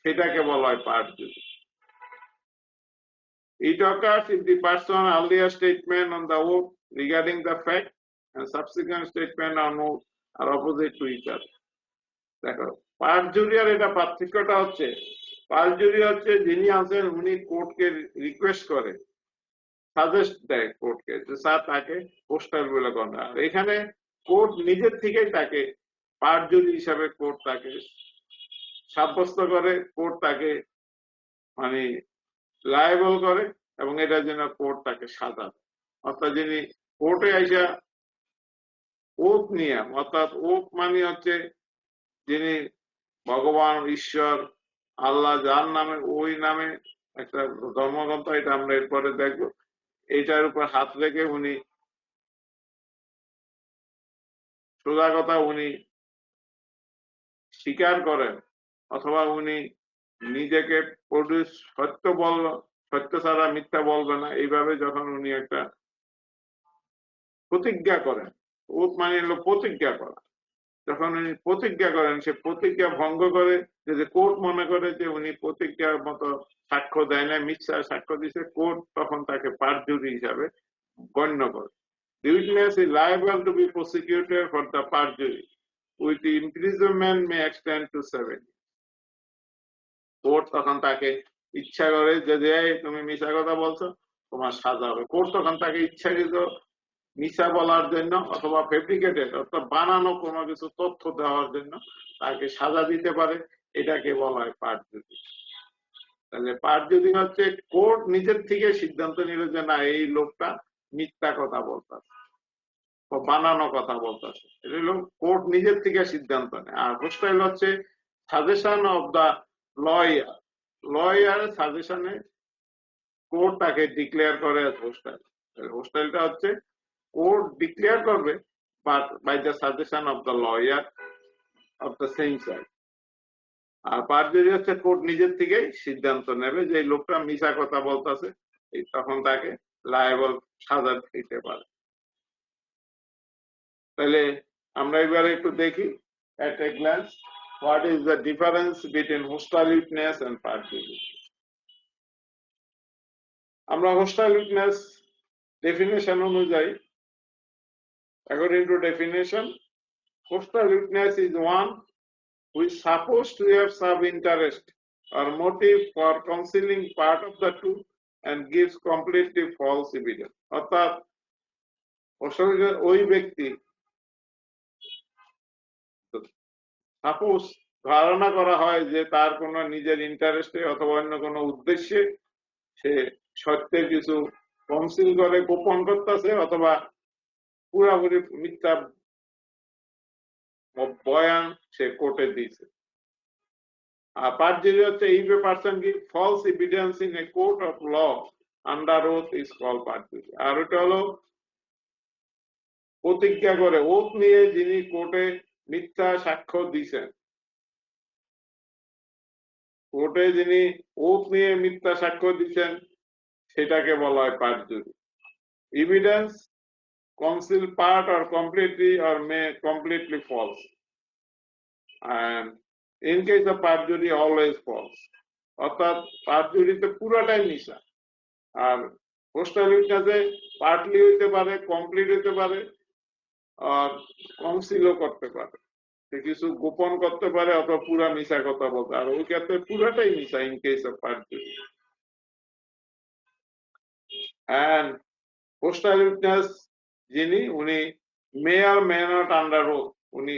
সেটাকে বলা হয় পারজুরি। It occurs if the person earlier statement on the oath regarding the fact and subsequent statement on oath are opposite to each other. দেখো পারজুরি আর এটা পার্থক্যটা হচ্ছে, পারজুরি হচ্ছে যিনি আছেন উনি কোর্টকে রিকোয়েস্ট করে, সাজেস্ট দেয় কোর্টকে যে স্যার তাকে পোস্টাল বলে গণনা, আর এখানে কোর্ট নিজের থেকেই তাকে পারজুরি হিসাবে কোর্ট তাকে সাব্যস্ত করে, কোর্ট তাকে মানে লায়াবল করে এবং এটার জন্য কোর্ট তাকে সাজা দেয়। অর্থাৎ যিনি কোর্টে আইসা ওথ নিয়ে, অর্থাৎ ওথ মানে হচ্ছে যিনি ভগবান, ঈশ্বর, আল্লাহ যার নামে, ওই নামে একটা ধর্মগ্রন্থ, এটা আমরা এরপরে দেখবো, এইটার উপর হাত রেখে উনি সোজা কথা উনি স্বীকার করেন অথবা উনি নিজেকে প্রডিউস, সত্য বলল, সত্য ছাড়া মিথ্যা বলবে না, এইভাবে যখন উনি একটা প্রতিজ্ঞা করেন, ওথ মানে হলো প্রতিজ্ঞা করা, যখন উনি প্রতিজ্ঞা করেন সে প্রতিজ্ঞা ভঙ্গ করে, যদি কোর্ট মনে করে যে উনি প্রতিজ্ঞার মতো সাক্ষ্য দেয় না, মিথ্যা সাক্ষ্য দিচ্ছে, কোর্ট তখন তাকে পারজুরি হিসাবে গণ্য করে। The witness is liable to be prosecuted for the perjury, with the imprisonment may extend to 7 years. Court তখন তাকে ইচ্ছা করে যে তুমি মিথ্যা কথা বলছো, তোমার সাজা হবে। কোর্ট তখন তাকে ইচ্ছাকৃত মিথ্যা বলার জন্য অথবা ফেব্রিকেটেড অর্থাৎ বানানো কোনো কিছু তথ্য দেওয়ার জন্য তাকে সাজা দিতে পারে, এটাকে বলা হয় পারজুরি। তাহলে পারজুরি হচ্ছে কোর্ট নিজের থেকে সিদ্ধান্ত নিল যে না এই লোকটা মিথ্যা কথা বলতেছে, বানানো কথা বলতেছে, এটা হলো কোর্ট নিজের থেকে সিদ্ধান্ত নেয়। আর হোস্টাইল হচ্ছে সাজেশন অফ দা লয়ার, লয়ারের সাজেশনে কোর্ট তাকে ডিক্লেয়ার করে হোস্টাইল। হোস্টাইলটা হচ্ছে কোর্ট ডিক্লেয়ার করবে but by the suggestion of the lawyer of the same side. আর পারজুরি হচ্ছে কোর্ট নিজের থেকেই সিদ্ধান্ত নেবে যে এই লোকটা মিছা কথা বলতেছে, তখন তাকে লায়াবল সাজা দিতে পারে। তাহলে আমরা এবারে একটু দেখি at a glance what is the difference between hostile witness and perjury. আমরা hostile witness definition অনুযায়ী, according to definition, hostile witness is one who is supposed to have some interest or motive for concealing part of the truth and gives completely false evidence. অর্থাৎ hostile ওই ব্যক্তি suppose ধারণা করা হয় যে তার কোনো নিজের ইন্টারেস্টে অথবা অন্য কোনো উদ্দেশ্যে সে সত্যের কিছু কনসিল করে গোপন করতেছে অথবা পুরাপুরি মিথ্যা বয়ান সে কোর্টে দিয়েছে। আর পারজুরি হচ্ছে if a person gives false evidence in a court of law under oath is called perjury। আর ওটা হলো প্রতিজ্ঞা করে, ওথ নিয়ে যিনি কোর্টে মিথ্যা সাক্ষ্য দিয়েছেন, কোর্টে যিনি ওথ নিয়ে মিথ্যা সাক্ষ্য দিচ্ছেন সেটাকে বলা হয় perjury. Evidence conceal part or completely or may completely false, and in case of perjury always false। অর্থাৎ পারজুরিতে পুরোটাই মিশা, আর হোস্টাইল উইটনেসে পার্টলি হইতে পারে, কমপ্লিট হইতে পারে, আর কনসিলও করতে পারে, কিছু গোপন করতে পারে অথবা পুরা মিশা কথা বলতে, আর ওই ক্ষেত্রে পুরাটাই মিশা in case of perjury. And hostile witness যিনি, উনি may or may not under oath, উনি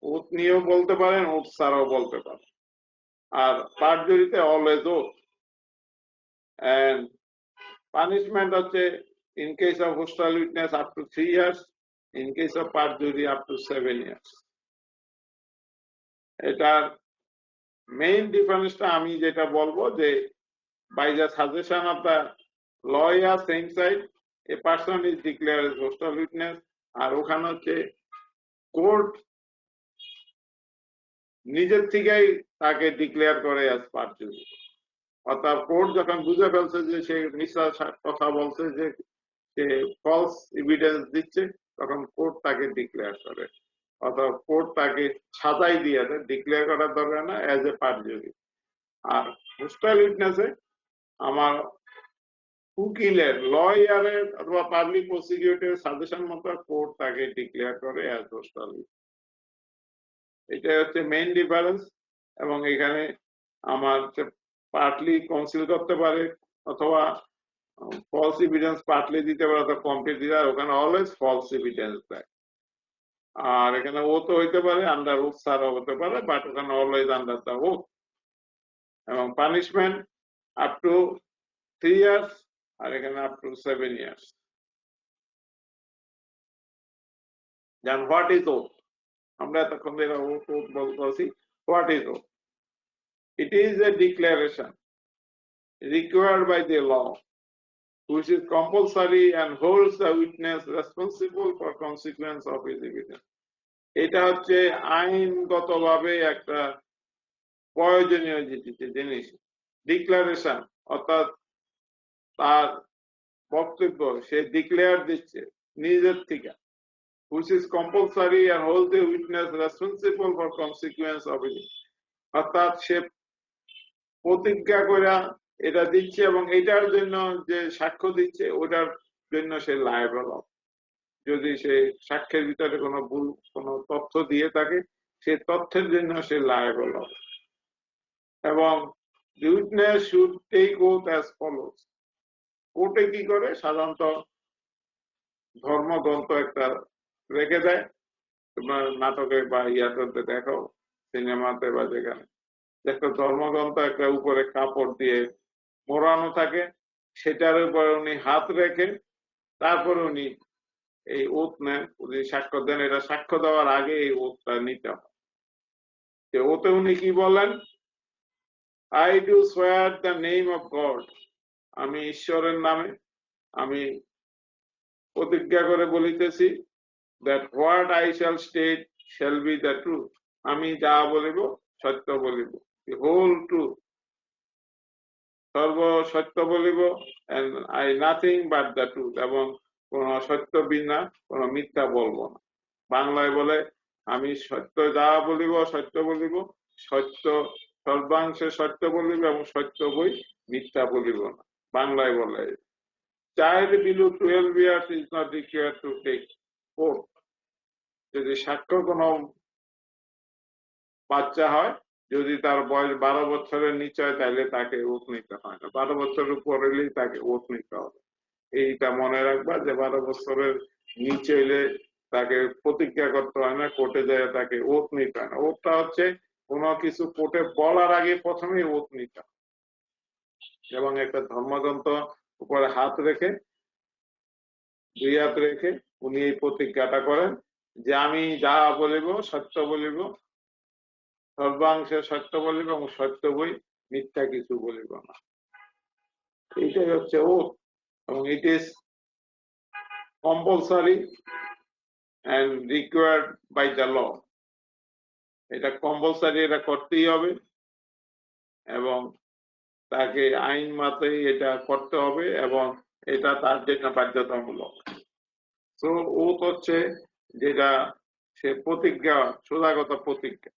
ওথ নিয়েও বলতে পারেন, ওথ ছাড়াও বলতে পারেন। আর পারজুরিতে অলওয়েজ ওথ। এন্ড পানিশমেন্ট হচ্ছে in case of hostile witness up to 3 years, in case of perjury up to 7 years। এটার মেইন ডিফারেন্সটা আমি যেটা বলবো যে by the suggestion of the lawyer same side a person is declared as hostile witness, আর ওখানে হচ্ছে court নিজের থেকেই তাকে ডিক্লেয়ার করে অ্যাজ পারজুরি। অর্থাৎ কোর্ট যখন বুঝে ফেলছে যে সে মিথ্যা কথা বলছে, যে সে ফলস এভিডেন্স দিচ্ছে, তখন কোর্ট তাকে ডিক্লেয়ার করে, অর্থাৎ কোর্ট তাকে সাজাই দিয়ে দেয়, ডিক্লেয়ার করার দরকার না, অ্যাজ এ পারজুরি। আর হোস্টাইল উইটনেসে আমার উকিলের, লয়ারের অথবা পাবলিক প্রসিকিউটরের সাজেশন মতো কোর্ট তাকে ডিক্লেয়ার করে অ্যাজ হোস্টাইল। এটাই হচ্ছে মেইন ডিফারেন্স। এবং এখানে আমার পার্টলি কনসিল করতে পারে অথবা ফলস এভিডেন্স পার্টলি দিতে পারে অথবা কমপ্লিট দিতে পারে, ওখানে অলওয়েজ ফলস এভিডেন্স দেয়। আর এখানে ও তো হইতে পারে, আন্ডার ওথ ছাড়াও হতে পারে, বাট ওখানে অলওয়েজ আন্ডার দ্য ওথ। এবং পানিশমেন্ট আপ টু 3 years, আর এখানে up to 7 years। Then what is oath? আমরা এতক্ষণ ধরে ওথ বলতেছি। What is oath? It is a declaration required by the law, which is compulsory and holds the witness responsible for consequence of his evidence. এটা হচ্ছে আইনগতভাবে একটা প্রয়োজনীয় জিনিস। ডিক্লারেশন অর্থাৎ তার বক্তব্য সে ডিক্লেয়ার দিচ্ছে নিজের থেকে, which is compulsory and holds the witness responsible for consequence of it। অর্থাৎ সে প্রতিজ্ঞা করে এটা দিচ্ছে এবং এটার জন্য যে সাক্ষ্য দিচ্ছে ওটার জন্য সে লায়াবল হবে। যদি সে সাক্ষ্যের ভিতরে কোনো ভুল কোনো তথ্য দিয়ে থাকে, সে তথ্যের জন্য সে লায়াবল হবে। এবং the witness should take oath as follows। কোর্টে কি করে, সাধারণত ধর্মগ্রন্থ একটা রেখে দেয়, তোমার নাটকে বা ইয়াতে দেখো, সিনেমাতে বা যেখানে একটা ধর্মগ্রন্থ একটা উপরে কাপড় দিয়ে মোড়ানো থাকে, সেটার উপরে উনি হাত রেখে তারপরে উনি এই ওথ নেন, উনি সাক্ষ্য দেন। এটা সাক্ষ্য দেওয়ার আগে এই ওথটা নিতে হয়। ওতে উনি কি বলেন, আই ডু সোয়ার দ্য নেম অফ গড। আমি ঈশ্বরের নামে আমি প্রতিজ্ঞা করে বলিতেছি, that what I shall state shall be the truth। আমি যা বলিব সত্য বলিব, the whole truth, সর্ব সত্য বলিব, and I nothing but the truth। এবং কোন সত্য বিনা কোন মিথ্যা বলবো না। বাংলায় বলে, আমি সত্য যা বলিব সত্য বলিব, সত্য সর্বাংশে সত্য বলিব এবং সত্য বই মিথ্যা বলিব না। বাংলায় বলে, child below 12 years is not required to take oath। যদি সাক্ষ্য কোনো বাচ্চা হয়, যদি তার বয়স 12 বছরের নিচে হয়, তাহলে তাকে ওথ নিতে হয় না। 12 বছরের উপর হলেই তাকে ওথ নিতে হবে। এইটা মনে রাখবা যে 12 বছরের নিচে হলে তাকে প্রতিজ্ঞা করতে হয় না, কোর্টে যায় তাকে ওথ নিতে হয় না। ওথটা হচ্ছে কোনো কিছু কোর্টে বলার আগে প্রথমেই ওথ নিতে হয়। এবং একটা ধর্মগ্রন্থ উপরে হাত রেখে, 2 হাত রেখে উনি এই প্রতিজ্ঞাটা করেন যে আমি যা বলিব সত্য বলিব, সর্বাংশে সত্য বলিব এবং সত্য বই মিথ্যা কিছু বলিব না। এইটাই হচ্ছে ওথ। এবং it is compulsory and required by the law। এটা কম্পালসারি, এটা করতেই হবে এবং তাকে আইন মতে এটা করতে হবে এবং এটা তার জন্য বাধ্যতামূলক। তো ওথ হচ্ছে যেটা সে প্রতিজ্ঞা, সোজাগত প্রতিজ্ঞা।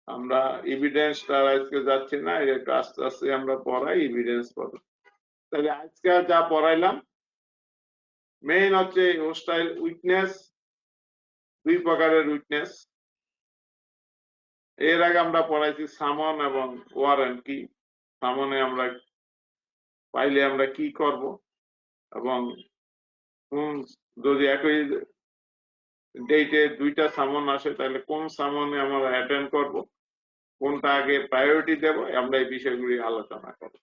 আমরা এভিডেন্সটা আজকে যাচ্ছি না, একটু আস্তে আস্তে আমরা পড়াই এভিডেন্স পড়ব। তাহলে আজকে যা পড়াইলাম, মেইন হচ্ছে হোস্টাইল উইটনেস, 2 প্রকারের উইটনেস। এর আগে আমরা পড়াইছি সামন এবং ওয়ারেন্ট কি। সামনে আমরা পাইলে আমরা কি করব, এবং যদি একই ডেটে দুইটা সামন আসে তাহলে কোন সামনে আমরা অ্যাটেন্ড করব, কোনটা আগে প্রায়োরিটি দেব, আমরা এই বিষয়গুলি আলোচনা করব।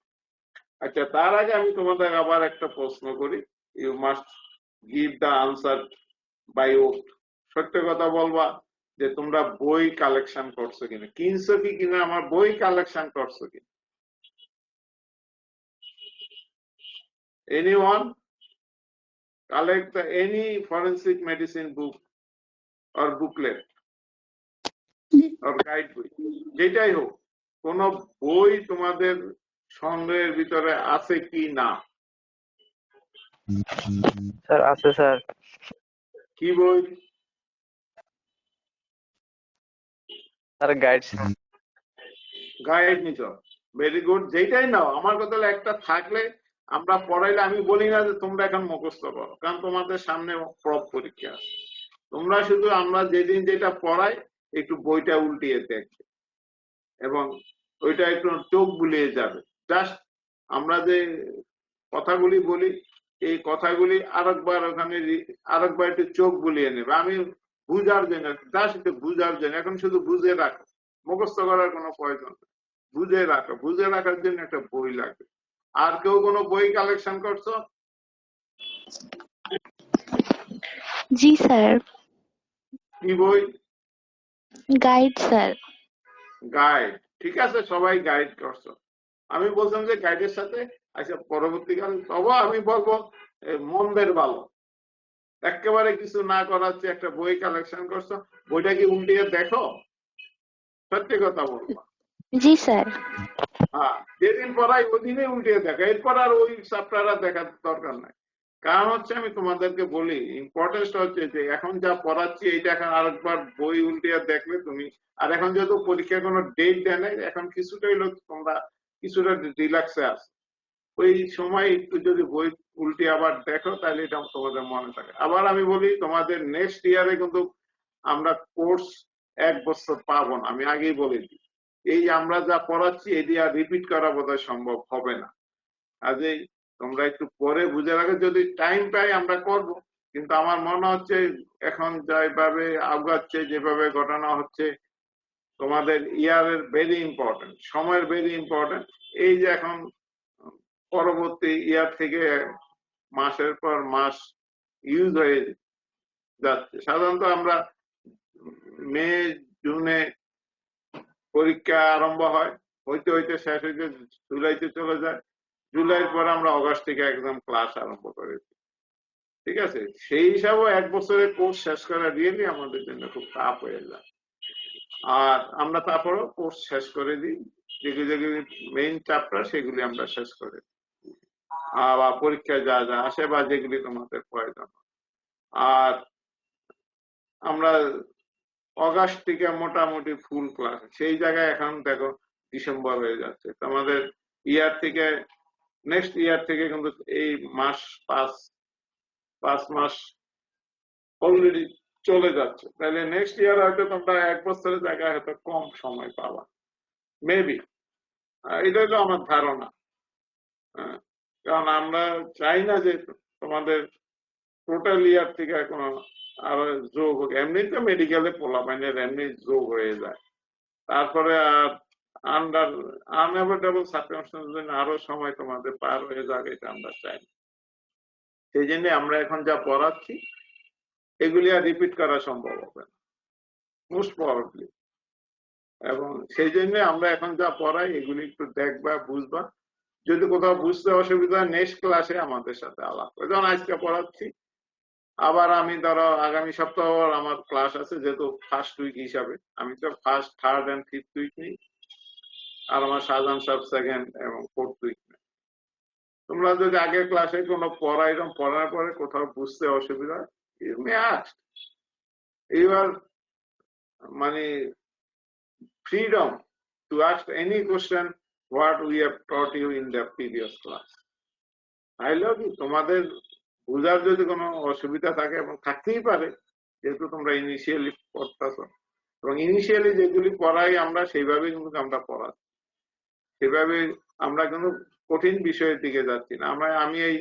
আচ্ছা, তার আগে আমি তোমাদের আবার একটা প্রশ্ন করি। You must give the answer by oath. সত্য কথা বলবা যে তোমরা বই কালেকশন করছো কিনা, কিনছো কি কিনা, আমার বই কালেকশন করছো কিনা। Anyone collect any forensic medicine book or booklet or guide বই, যেটাই হোক, কোন বই তোমাদের সংগ্রহের ভিতরে আছে কি না? স্যার আছে স্যার। কি বই? Sir guide. গাইড নিছ, ভেরি গুড। যেটাই নাও, আমার কথা হলো একটা থাকলে আমরা পড়াইলে, আমি বলি না যে তোমরা এখন মুখস্থ করো, কারণ তোমাদের সামনে প্রব পরীক্ষা আছে। তোমরা শুধু আমরা যেদিন যেটা পড়াই একটু বইটা উল্টিয়ে দেখবে এবং ওইটা একটু চোখ বুলিয়ে যাবে। জাস্ট আমরা যে কথাগুলি বলি, এই কথাগুলি আরেকবার ওখানে আরেকবার একটু চোখ বুলিয়ে নেবে। আমি বুঝার জন্য, জাস্ট একটু বুঝার জন্য, এখন শুধু বুঝে রাখো, মুখস্থ করার কোনো প্রয়োজন নেই। বুঝে রাখো, বুঝে রাখার জন্য একটা বই লাগবে। আর কেউ কোনো বই কালেকশন করছো? জি স্যার। কি বই? Guide sir. গাইড, ঠিক আছে, সবাই গাইড করছো। আমি বলতাম যে গাইডের সাথে আচ্ছা পরবর্তীকালে তবে আমি বলবো মন্দের ভালো, একেবারে কিছু না করাচ্ছে একটা বই কালেকশন করছো, বইটা কি উল্টিয়ে দেখো? সত্যি কথা বলবো। জি স্যার। হ্যাঁ, যেদিন পড়াই ওই দিনে উল্টিয়ে দেখো, এরপর আর ওই চ্যাপ্টার দেখার দরকার নাই। কারণ হচ্ছে আমি তোমাদেরকে বলি, ইম্পর্টেন্সটা হচ্ছে যে এখন যা পড়াচ্ছি এইটা এখন আরেকবার বই উল্টিয়ে দেখলে তুমি, আর এখন যেহেতু পরীক্ষার কোনো ডেট দেয় নাই, এখন কিছুটা হইলো তোমরা কিছুটা রিল্যাক্সে আছো। ওই সময় একটু যদি বই উল্টে আবার দেখো তাহলে এটা তোমাদের মনে থাকে। আবার আমি বলি তোমাদের নেক্সট ইয়ারে কিন্তু আমরা কোর্স 1 বছর পাবো না, আমি আগেই বলে দিই। এই আমরা যা পড়াচ্ছি এটি আর রিপিট করা বোধহয় সম্ভব হবে না। কাজেই তোমরা একটু পরে বুঝে রাখো, যদি টাইম পাই আমরা করব। কিন্তু আমার মনে হচ্ছে এখন যেভাবে আগাচ্ছে, যেভাবে ঘটনা হচ্ছে, তোমাদের ইয়ারের ভেরি ইম্পর্টেন্ট, সময়ের ভেরি ইম্পর্টেন্ট। এই যে এখন পরবর্তী ইয়ার থেকে মাসের পর মাস ইউজ হয়ে যাচ্ছে। সাধারণত আমরা মে জুনে পরীক্ষা আরম্ভ হয়, হইতে হইতে শেষ হইতে জুলাইতে চলে যায়, জুলাইয়ের পর আমরা অগাস্ট থেকে একদম ক্লাস আরম্ভ করেছি। ঠিক আছে, সেই হিসাবে 1 বছরের কোর্স শেষ করা রিয়েলি আমাদের জন্য খুব টাফ হয়ে যায়। আর আমরা তারপরও কোর্স শেষ করে দিই, যেগুলি যেগুলি মেইন চ্যাপ্টার সেগুলি আমরা শেষ করে দিই, বা পরীক্ষায় যা যা আসে বা যেগুলি তোমাদের প্রয়োজন। আর আমরা অগাস্ট থেকে মোটামুটি ফুল ক্লাস, সেই জায়গায় এখন দেখো ডিসেম্বর হয়ে যাচ্ছে। তোমাদের ইয়ার থেকে নেক্সট ইয়ার থেকে কিন্তু এই মাস 5 মাস অলরেডি চলে যাচ্ছে। তাহলে নেক্সট ইয়ার হয়তো তোমরা 1 বছরের জায়গায় হয়তো কম সময় পাবা, মেবি। এটা হলো আমার ধারণা। কারণ আমরা চাই না যে তোমাদের টোটাল ইয়ার থেকে কোনো আরো যোগ হোক। এমনিতে মেডিকেলে পোলাপাইনের এমনি যোগ হয়ে যায়, তারপরে আর আন্ডার আনএভয়েডেবল সার্কামস্টেন্সেস আরো সময় তোমাদের পার হয়ে যাবে, এটা আমরা চাই না। সেই জন্য আমরা এখন যা পড়াচ্ছি এগুলি আর রিপিট করা সম্ভব হবে না মোস্ট প্রবাবলি। এবং সেই জন্য আমরা এখন যা পড়াই এগুলি একটু দেখবা, বুঝবা। যদি কোথাও বুঝতে অসুবিধা নেক্সট ক্লাসে আমাদের সাথে আলাপ করে, যেমন আজকে পড়াচ্ছি, আবার আমি ধরো আগামী সপ্তাহ আমার ক্লাস আছে, যেহেতু ফার্স্ট উইক হিসাবে আমি তো first, third and fifth week নিই, আর আমার শাহজাহান সাহেব সেকেন্ড এবং ফোর্থ উইক নেই। তোমরা যদি আগের ক্লাসে কোনো এরকম পড়ার পরে কোথাও বুঝতে অসুবিধা, you may ask, you are মানে freedom to ask any question what we have taught you in the previous class. তাইলেও কি তোমাদের বুঝার যদি কোনো অসুবিধা থাকে, এবং থাকতেই পারে যেহেতু তোমরা ইনিশিয়ালি পড়তেছো, এবং ইনিশিয়ালি যেগুলি পড়াই আমরা সেইভাবে কিন্তু আমরা পড়াচ্ছি, সেভাবে আমরা কিন্তু কঠিন বিষয়ের দিকে যাচ্ছি না। আমি এই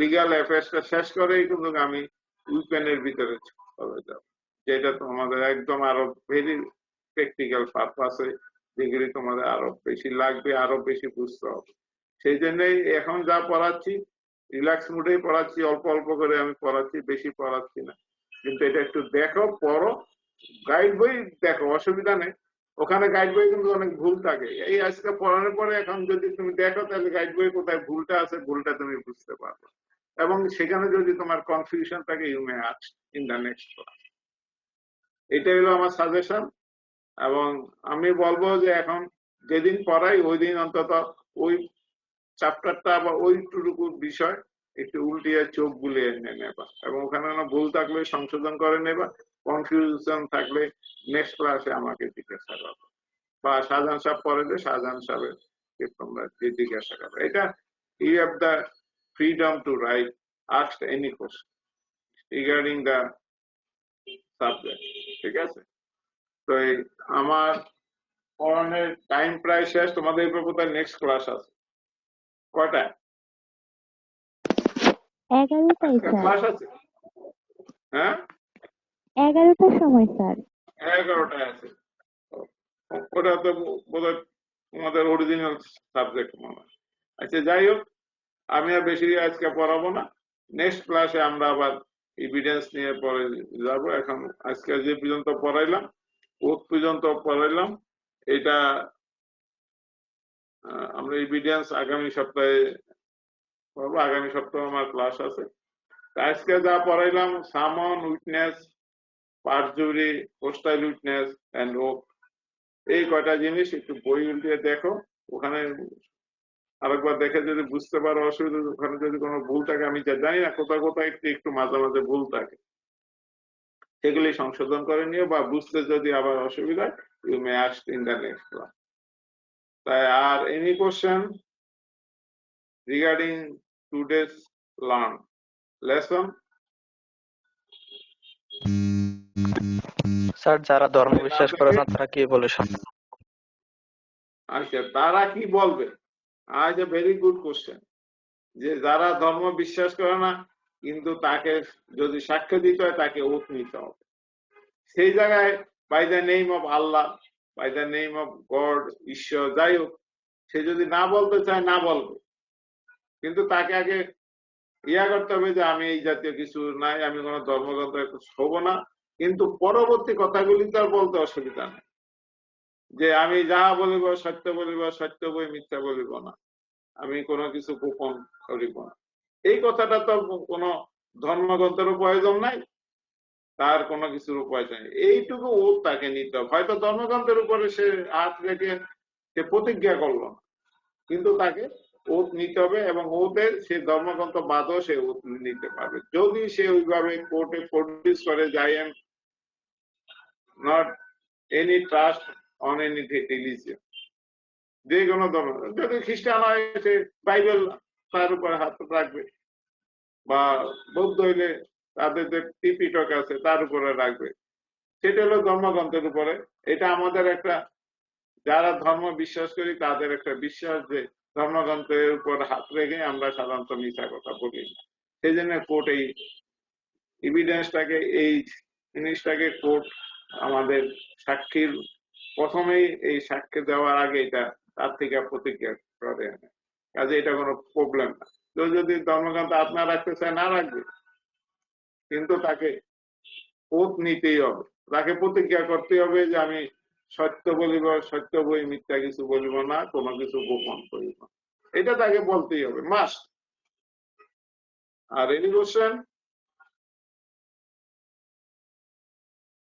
লিগ্যাল অ্যাফেয়ার্সটা শেষ করেই কিন্তু আমি উইপেনের ভিতরে চলে যাব, যেটা তোমাদের একদম আরো ভেরি প্র্যাকটিক্যাল পারপাসে, যেগুলি তোমাদের আরো বেশি লাগবে, আরো বেশি বুঝতে হবে। সেই জন্যই এখন যা পড়াচ্ছি রিল্যাক্স মুডেই পড়াচ্ছি, অল্প অল্প করে আমি পড়াচ্ছি, বেশি পড়াচ্ছি না। কিন্তু এটা একটু দেখো, পড়ো, গাইড বই দেখো, অসুবিধা নেই। ওখানে গাইড বই কিন্তু অনেক ভুল থাকে। এই আজকে পড়ানোর পরে এখন যদি তুমি দেখো তাহলে গাইড বই কোথায় ভুলটা আছে, ভুলটা তুমি বুঝতে পারবে। এবং সেখানে যদি তোমার কনফিউশন থাকে, you may ask in the next class. এটাই হলো আমার সাজেশন। এবং আমি বলবো যে এখন যেদিন পড়াই ওই দিন অন্তত ওই চ্যাপ্টারটা বা ওইটুকু বিষয় একটু উল্টিয়ে চোখ বুলিয়ে নেবা, এবং ওখানে কোনো ভুল থাকলে সংশোধন করে নেবা, কনফিউশন থাকলে নেক্সট ক্লাসে আমাকে জিজ্ঞাসা করো, বা শাহজাহান সাহেব পড়ালে শাহজাহান সাহেবকে তোমরা জিজ্ঞাসা করো। এটা you have the freedom to right ask any question regarding the subject. ঠিক আছে? তো আমার পড়ানোর টাইম প্রায় শেষ। তোমাদের বোধহয় নেক্সট ক্লাস আছে কয়টা? 11টায় স্যার। ক্লাস আছে? হ্যাঁ, 11টার সময় স্যার। 11টায় আছে। ওটা তো বোধহয় তোমাদের অরিজিনাল সাবজেক্ট মনে হয়। আচ্ছা, যাই হোক, আমি আর বেশি আজকে পড়াবো না। নেক্সট ক্লাসে আমরা আবার এভিডেন্স নিয়ে পরে যাব। এখন আজকে যে পর্যন্ত পড়াইলাম, ওত পর্যন্ত পড়াইলাম, এটা আমরা এভিডেন্স আগামী সপ্তাহে পড়বো। আগামী সপ্তাহে আমার ক্লাস আছে। আজকে যা পড়াইলাম, summon, witness, perjury, hostile witness and oath, এই কয়টা জিনিস একটু বই উল্টিয়ে দেখো। ওখানে আরেকবার দেখে যদি বুঝতে পারো, অসুবিধা, ওখানে যদি কোনো ভুল থাকে, আমি জানি না কোথাও কোথাও একটু একটু মাঝে মাঝে ভুল থাকে, সেগুলি সংশোধন করে নিও, বা বুঝতে যদি আবার অসুবিধা, you may ask in the next class. তাই আর any question regarding today's learn lesson? Sir, যারা ধর্ম বিশ্বাস করে না তারা কি বলে? আচ্ছা, তারা কি বলবে? আজ এ ভেরি গুড কোশ্চেন। যে যারা ধর্ম বিশ্বাস করে না, কিন্তু তাকে যদি সাক্ষ্য দিতে হয়, তাকে ওত নিতে হবে। সেই জায়গায় by the name of Allah, by the name of God, ঈশ্বর, যাই হোক, সে যদি না বলতে চায়, না বলবে। কিন্তু তাকে আগে ইয়া করতে হবে যে আমি এই জাতীয় কিছু নাই, আমি কোনো ধর্মগ্রন্থ হব না। কিন্তু পরবর্তী কথাগুলি তো আর বলতে অসুবিধা নেই, যে আমি যাহা বলিব সত্য বলিব, সত্য বই মিথ্যা বলিব না, আমি কোনো কিছু গোপন করিব না। এই কথাটা তো কোনো ধর্মগ্রন্থের প্রয়োজন নাই, তার কোনো কিছুর প্রয়োজন নেই। এইটুকু ও তাকে নিতে হবে। হয়তো ধর্মগ্রন্থের উপরে সে হাত রেখে সে প্রতিজ্ঞা করলো না, কিন্তু তাকে ওত নিতে হবে, এবং ওদের সে ধর্মগ্রন্থ বাদও সে ওত নিতে পারবে, যদি সে ওইভাবে কোর্টে প্রডিউস করে যায় am not any trust on any religion. যে কোনো ধর্ম, যদি খ্রিস্টান হয় সে বাইবেল তার উপরে হাত রাখবে, বা বৌদ্ধ হইলে তাদের যে ত্রিপিটক আছে তার উপরে রাখবে। সেটা হলো ধর্মগ্রন্থের উপরে। এটা আমাদের একটা, যারা ধর্ম বিশ্বাস করি তাদের একটা বিশ্বাস, যে ধর্মগ্রন্থের উপর হাত রেখে আমরা সাধারণত মিথ্যা কথা বলি না। সেই জন্য কোর্ট এই এভিডেন্সটাকে, এই জিনিসটাকে কোর্ট আমাদের সাক্ষীর প্রথমেই এই সাক্ষ্য দেওয়ার আগে এটা তার থেকে প্রতিজ্ঞা করে আনে। কাজে এটা কোনো প্রবলেম না। তো যদি ধর্মগ্রন্থ আপনার রাখতে চায়, না রাখবে, কিন্তু তাকে ওত নিতেই হবে, তাকে প্রতিজ্ঞা করতে হবে যে আমি সত্য বলিব, সত্য বই, মিথ্যা কিছু বলিব না, কোনো কিছু গোপন করিব না। এটা তাকে বলতেই হবে, মাস্ট। আর এনি কোশ্চেন?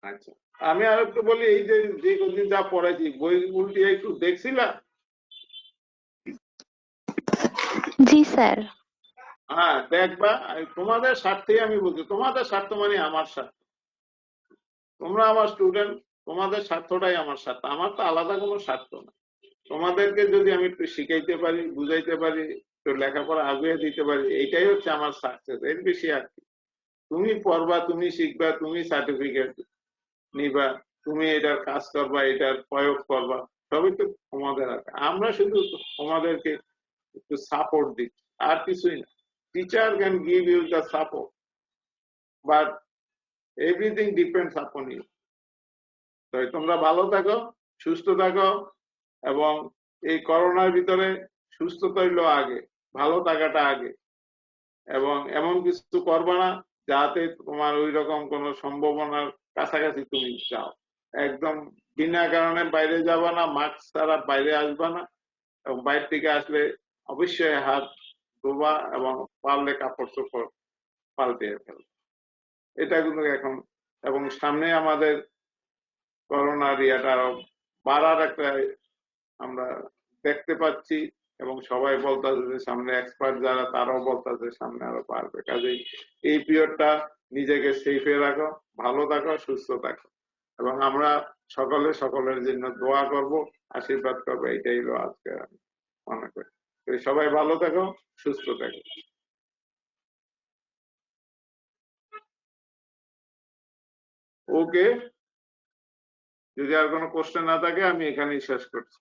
আচ্ছা, আমি আর একটু বলি, এই যে যে কদিন যা পড়াইছি, বই উল্টিয়ে একটু দেখছিলাম? জি স্যার। হ্যাঁ, দেখবা। তোমাদের স্বার্থেই আমি বলছি, তোমাদের স্বার্থ মানে আমার স্বার্থ। তোমরা আমার স্টুডেন্ট, তোমাদের স্বার্থটাই আমার স্বার্থ, আমার তো আলাদা কোনো স্বার্থ না। তোমাদেরকে যদি আমি একটু শিখাইতে পারি, বুঝাইতে পারি, একটু লেখাপড়া আগুয়ে দিতে পারি, এইটাই হচ্ছে আমার সাকসেস। এর বেশি আর কি। তুমি পড়বা, তুমি শিখবা, তুমি সার্টিফিকেট নিবা, তুমি এটার কাজ করবা, এটার প্রয়োগ করবা, সবই তো তোমাদের আছে। আমরা শুধু তোমাদেরকে একটু সাপোর্ট দিচ্ছি, আর কিছুই না। Teacher can give you the support, but everything depends upon you. তো তোমরা ভালো থাকো, সুস্থ থাকো, এবং এই করোনার ভিতরে সুস্থতা হইলো আগে, ভালো থাকাটা আগে, এবং এমন কিছু করবা না যাতে তোমার ওই রকম কোন সম্ভাবনার কাছাকাছি তুমি যাও। একদম বিনা কারণে বাইরে যাবা না, মাস্ক ছাড়া বাইরে আসবা না, এবং বাইরে থেকে আসলে অবশ্যই হাত ধোবা এবং পারলে কাপড় চোপড় পাল্টে ফেলবা। এটা কিন্তু এখন, এবং সামনে আমাদের করোনার ইয়াটা আরো বাড়ার একটা আমরা দেখতে পাচ্ছি, এবং সবাই বলতেছে যে সামনে এক্সপার্ট যারা তারাও বলতেছে সামনে আরো বাড়বে। কাজেই এই পিরিয়ডটা নিজেকে সেফে রাখো, ভালো থাকো, সুস্থ থাকো, এবং আমরা সকলে সকলের জন্য দোয়া করব, আশীর্বাদ করবো। এইটাই হলো আজকে আমি মনে করি। তো সবাই ভালো থাকো, সুস্থ থাকো। ওকে, যদি আর কোনো কোশ্চেন না থাকে আমি এখানেই শেষ করছি।